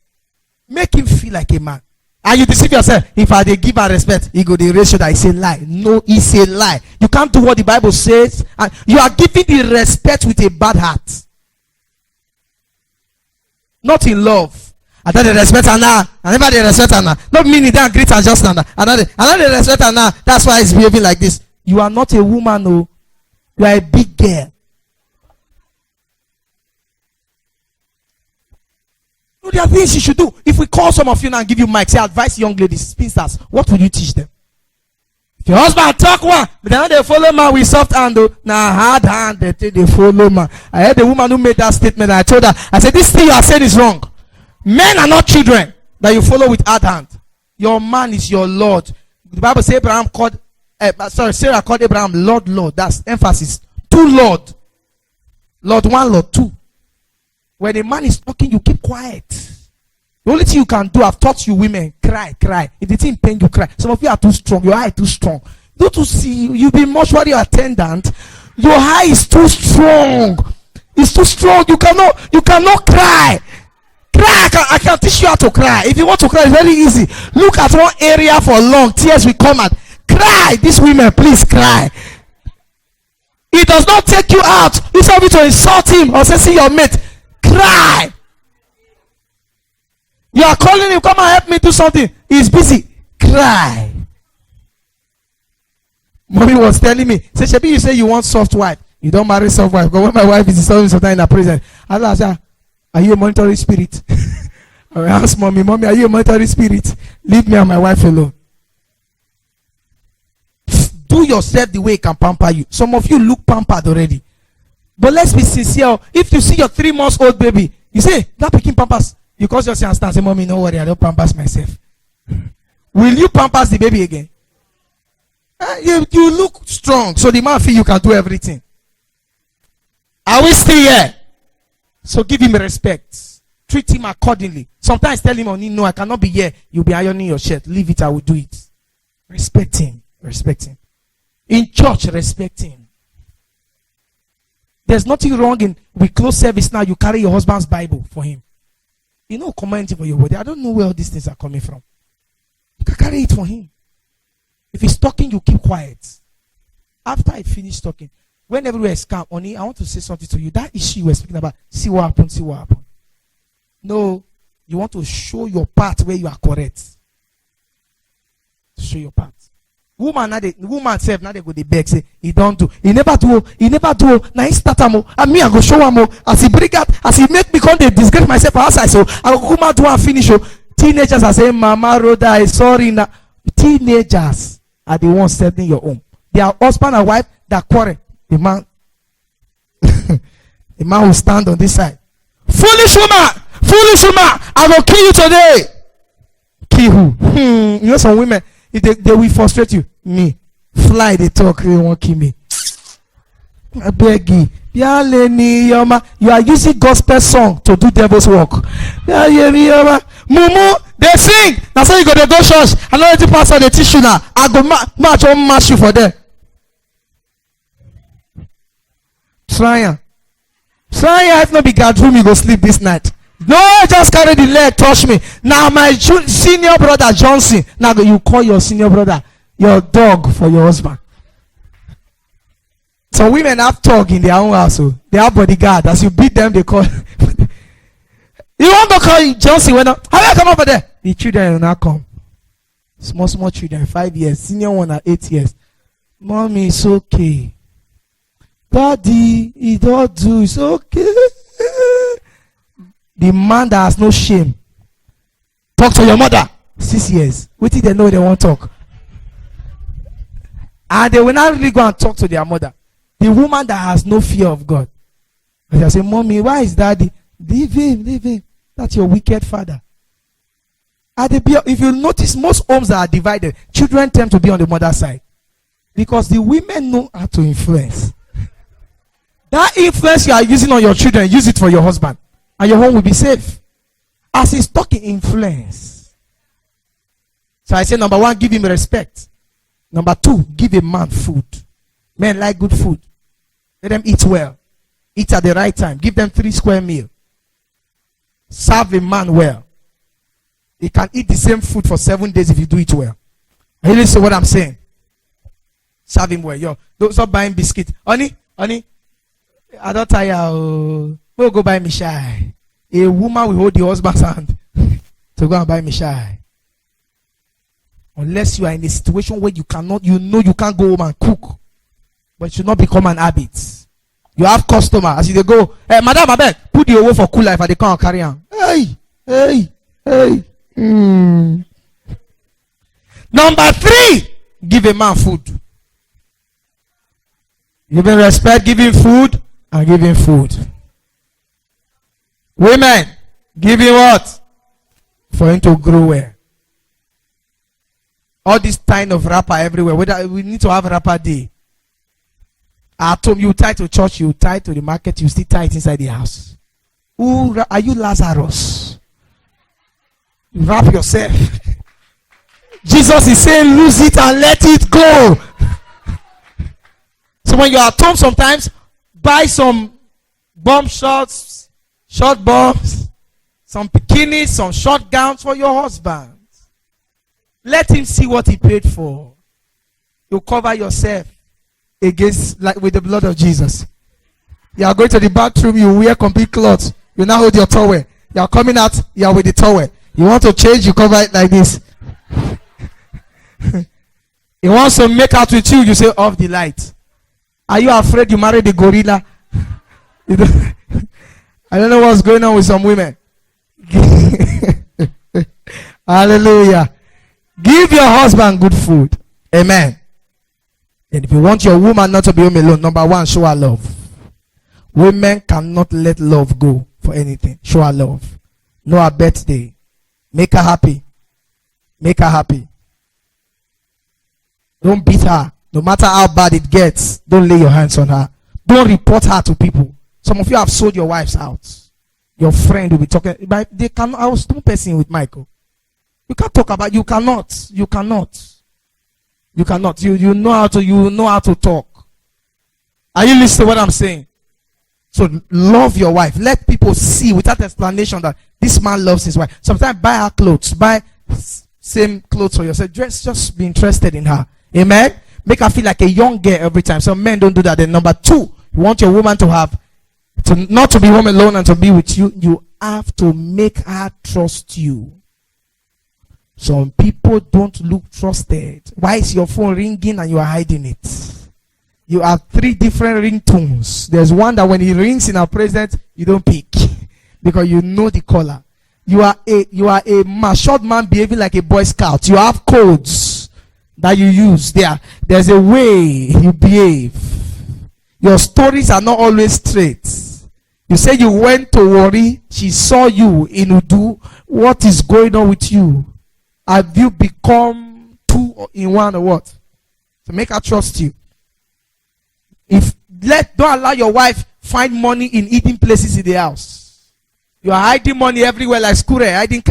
Make him feel like a man. And you deceive yourself. If I dey give her respect, he go the ratio that is a lie. No, it's a lie. You can't do what the Bible says. And you are giving the respect with a bad heart. Not in love. I thought they respect her now. I never they respect her now. Not meaning they greet her just now. I know they respect her now. That's why it's behaving like this. You are not a woman, no. You are a big girl. No, there are things you should do. If we call some of you now and give you mic, say advise young ladies, spinsters, what would you teach them? If your husband talk one, but then they follow man with soft hand, now hard hand, they follow man. I heard the woman who made that statement, and I told her, I said, this thing you are saying is wrong. Men are not children that you follow with hard hand. Your man is your Lord. The Bible says Sarah called Abraham Lord, Lord. That's emphasis. Two Lord. Lord one, Lord two. When a man is talking, you keep quiet. The only thing you can do, I've taught you women, cry. If the thing pain you cry. Some of you are too strong. Your eye is too strong. Don't you see? You be mortuary attendant. Your eye is too strong. It's too strong. You cannot cry. Cry. I can teach you how to cry. If you want to cry, it's very easy. Look at one area for long. Tears will come out. Cry. These women, please cry. It does not take you out. It's of you to insult him or say, see your mate. Cry. You are calling him, come and help me do something. He's busy. Cry. Mommy was telling me, say, Shebi, you say you want soft wife. You don't marry soft wife. Because when my wife is disturbing sometimes in the prison, I say, are you a monitoring spirit? I ask mommy, are you a monitoring spirit? Leave me and my wife alone. Do yourself the way it can pamper you. Some of you look pampered already. But let's be sincere. If you see your 3-month-old baby, you say, that picking pampers. You cause yourself and stand, say, mommy, no worry, I don't pampers myself. Will you pampers the baby again? You look strong, so the man feel you can do everything. Are we still here? So give him respect. Treat him accordingly. Sometimes tell him, oh, no, I cannot be here. You'll be ironing your shirt. Leave it, I will do it. Respect him. Respect him. In church, respect him. There's nothing wrong in, we close service now, you carry your husband's Bible for him. You know, commenting for your body. I don't know where all these things are coming from. You can carry it for him. If he's talking, you keep quiet. After I finish talking, when everywhere is calm, honey, I want to say something to you. That issue you were speaking about, see what happened, see what happened. No, you want to show your part where you are correct. Show your part. Woman self now they go the beg say he don't do. He never do. Now he start and me I go show him as he break out, as he make me come they disgrace myself outside. So I go come out do and finish. Teenagers are saying, Mama Rhoda, I sorry now. Teenagers are the ones setting your home. Their husband and wife that quarrel. The man will stand on this side. Foolish woman, I will kill you today. Kill who? You know some women. If they will frustrate you. Me. Fly, they talk, they won't kill me. I beg you. You are using gospel song to do devil's work. Mumu, they sing. That's how you go to go church. I know the pastor they teach you now. I go match on match you for them. Try if not be God room, you go sleep this night. No, just carry the leg, touch me. Now my senior brother Johnson. Now you call your senior brother your dog for your husband. Some women have dog in their own house. So they have bodyguard. As you beat them, they call. You want to call Johnson when how you come over there? The children will not come. Small children, 5 years. Senior one at 8 years. Mommy, it's okay. Daddy, it don't do. It's okay. The man that has no shame. Talk to your mother. 6 years. Wait till they know they won't talk. And they will not really go and talk to their mother. The woman that has no fear of God. And they say, Mommy, why is daddy? Leave him. That's your wicked father. If you notice, most homes that are divided, children tend to be on the mother's side. Because the women know how to influence. That influence you are using on your children, use it for your husband. And your home will be safe. As he's talking influence. So I say, number 1, give him respect. Number 2, give a man food. Men like good food. Let them eat well. Eat at the right time. Give them 3 square meals. Serve a man well. He can eat the same food for 7 days if you do it well. Are you listening to what I'm saying? Serve him well. Yo, don't stop buying biscuit. Honey, I don't tire. We'll go buy me shy. A woman will hold the husband's hand to go and buy me shy. Unless you are in a situation where you can't go home and cook. But it should not become an habit. You have customer as they go, hey, madam, I beg, put the away for cool life and they can't carry on. Hey. Number 3, give a man food. Give him respect, give him food, and give him food. Women, give him what? For him to grow well. All this kind of rapper everywhere. Whether we need to have rapper day. At home, you tie to church, you tie to the market, you still tie it inside the house. Who are you, Lazarus? Wrap yourself. Jesus is saying, lose it and let it go. So when you're at home sometimes, buy some bomb shots, short bombs, some bikinis, some short gowns for your husband. Let him see what he paid for. You cover yourself against, like with the blood of Jesus. You are going to the bathroom, you wear complete clothes. You now hold your towel. You are coming out, you are with the towel. You want to change, you cover it like this. He wants to make out with you, you say off the light. Are you afraid you married the gorilla? I don't know what's going on with some women. Hallelujah. Give your husband good food. Amen. And if you want your woman not to be home alone, number 1, show her love. Women cannot let love go for anything. Show her love. Know her birthday. Make her happy. Make her happy. Don't beat her. No matter how bad it gets, don't lay your hands on her. Don't report her to people. Some of you have sold your wives out. Your friend will be talking. They cannot. I was two person with Michael. You can't talk about. You cannot. You know how to talk. Are you listening to what I'm saying? So love your wife. Let people see without explanation that this man loves his wife. Sometimes buy her clothes. Buy same clothes for yourself. Just be interested in her. Amen. Make her feel like a young girl every time. Some men don't do that. Then number 2, you want your woman to not to be home alone and to be with you. You have to make her trust you. Some people don't look trusted. Why is your phone ringing and you are hiding it? You have 3 different ringtones. There's one that when it rings in our presence, you don't pick because you know the caller. You are a matured man behaving like a Boy Scout. You have codes that you use. There's a way you behave. Your stories are not always straight. You say you went to Warri. She saw you in Udu. What is going on with you? Have you become 2 in 1 or what? To make her trust you. If Don't allow your wife find money in eating places in the house. You are hiding money everywhere like school, hiding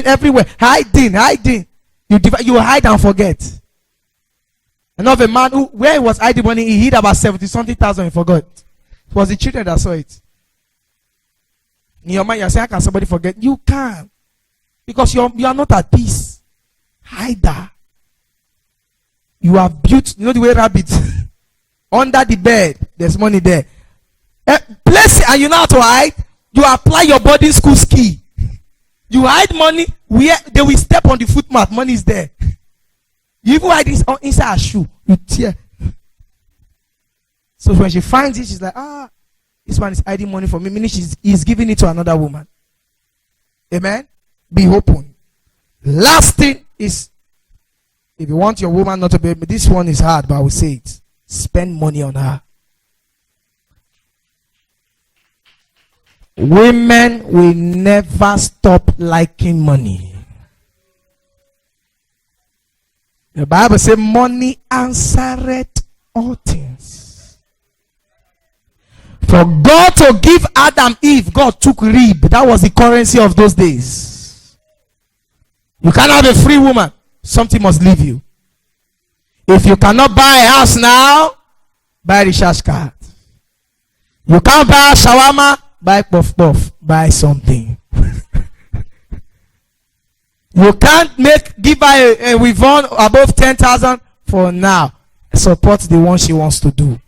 everywhere, hiding. You hide and forget. I know of a man where he was hiding money, he hid about 70-something thousand and forgot. It was the children that saw it. In your mind, you're saying, how can somebody forget? You can. Because you are not at peace. Hide that. You have built, you know the way rabbits, under the bed, there's money there. Place it and you know how to hide. You apply your boarding school skill. You hide money where they will step on the footmat. Money is there. You even hide this inside a shoe. You tear. So when she finds it, she's like, this one is hiding money for me. Meaning he's giving it to another woman. Amen? Be open. Last thing is, if you want your woman not to be, this one is hard, but I will say it. Spend money on her. Women will never stop liking money. The Bible says money answereth all things. For God to give Adam Eve, God took rib. That was the currency of those days. You cannot have a free woman. Something must leave you. If you cannot buy a house now, buy a recharge card. You can't buy a shawarma, buy puff puff, buy something. You can't give her a wivon above 10,000 for now. Support the one she wants to do.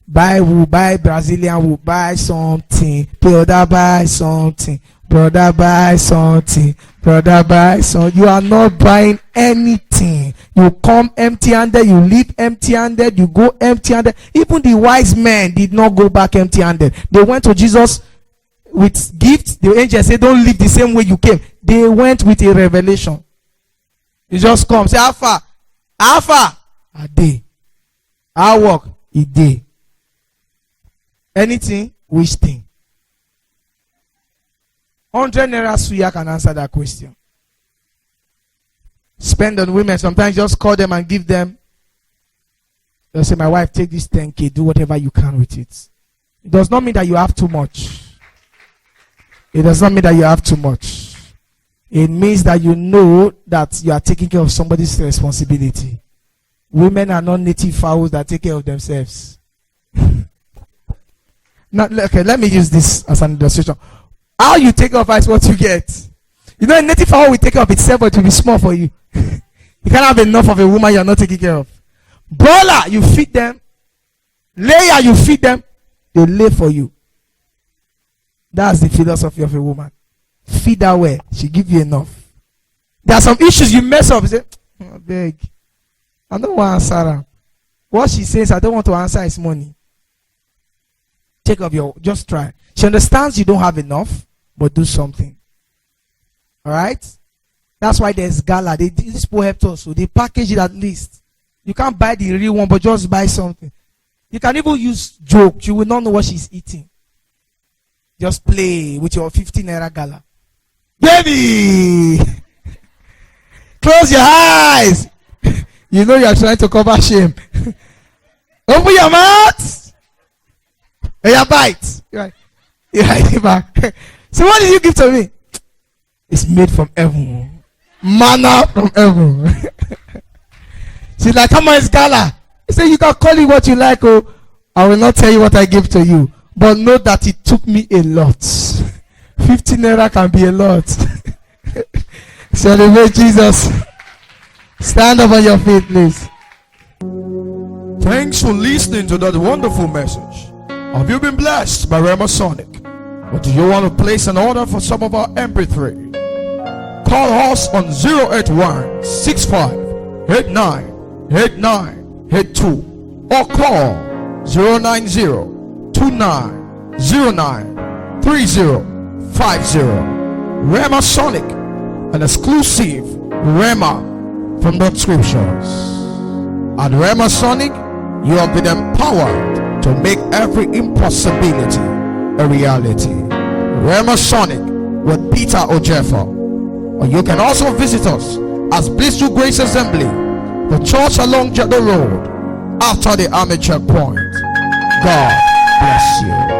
Buy wool, buy Brazilian wool, buy something. Brother, buy something. Brother, buy something. Brother, buy something. You are not buying anything. You come empty-handed, you leave empty-handed, you go empty-handed. Even the wise men did not go back empty-handed. They went to Jesus with gifts. The angel said, don't live the same way you came. They went with a revelation. You just come, say, Alpha, a day. I work, a day. Anything, which thing? 100 naira suya can answer that question. Spend on women. Sometimes just call them and give them. They'll say, my wife, take this 10K, do whatever you can with it. It does not mean that you have too much. It does not mean that you have too much. It means that you know that you are taking care of somebody's responsibility. Women are not native fowls that take care of themselves. Now, okay, let me use this as an illustration. How you take care of is what you get. You know, a native fowl will take care of itself, but it will be small for you. You can't have enough of a woman you are not taking care of. Broiler, you feed them. Layer, you feed them. They lay for you. That's the philosophy of a woman. Feed her well. She give you enough. There are some issues you mess up. You say, I beg. I don't want to answer her. What she says, I don't want to answer is money. Take of your, just try. She understands you don't have enough, but do something. Alright? That's why there's gala. These people helped us. So they package it at least. You can't buy the real one, but just buy something. You can even use joke. You will not know what she's eating. Just play with your 15 naira gala. Baby! Close your eyes! You know you are trying to cover shame. Open your mouth! And you bite. You're right back. So what did you give to me? It's made from heaven. Manna from heaven. She's like, come on, it's gala. He said, you can call it what you like. Oh, I will not tell you what I gave to you. But know that it took me a lot. 15 naira can be a lot. Celebrate Jesus. Stand up on your feet, please. Thanks for listening to that wonderful message. Have you been blessed by Rema Sonic? Or do you want to place an order for some of our MP3? Call us on 081 65 89 89 82 or call 090 29 09 3050. Rema Sonic, an exclusive Rema from the scriptures. At Rema Sonic, you have been empowered to make every impossibility a reality. Rema Sonic with Peter Ojefoh. Or you can also visit us as Blissful Grace Assembly, the church along Jeddah Road, after the army checkpoint. God bless you.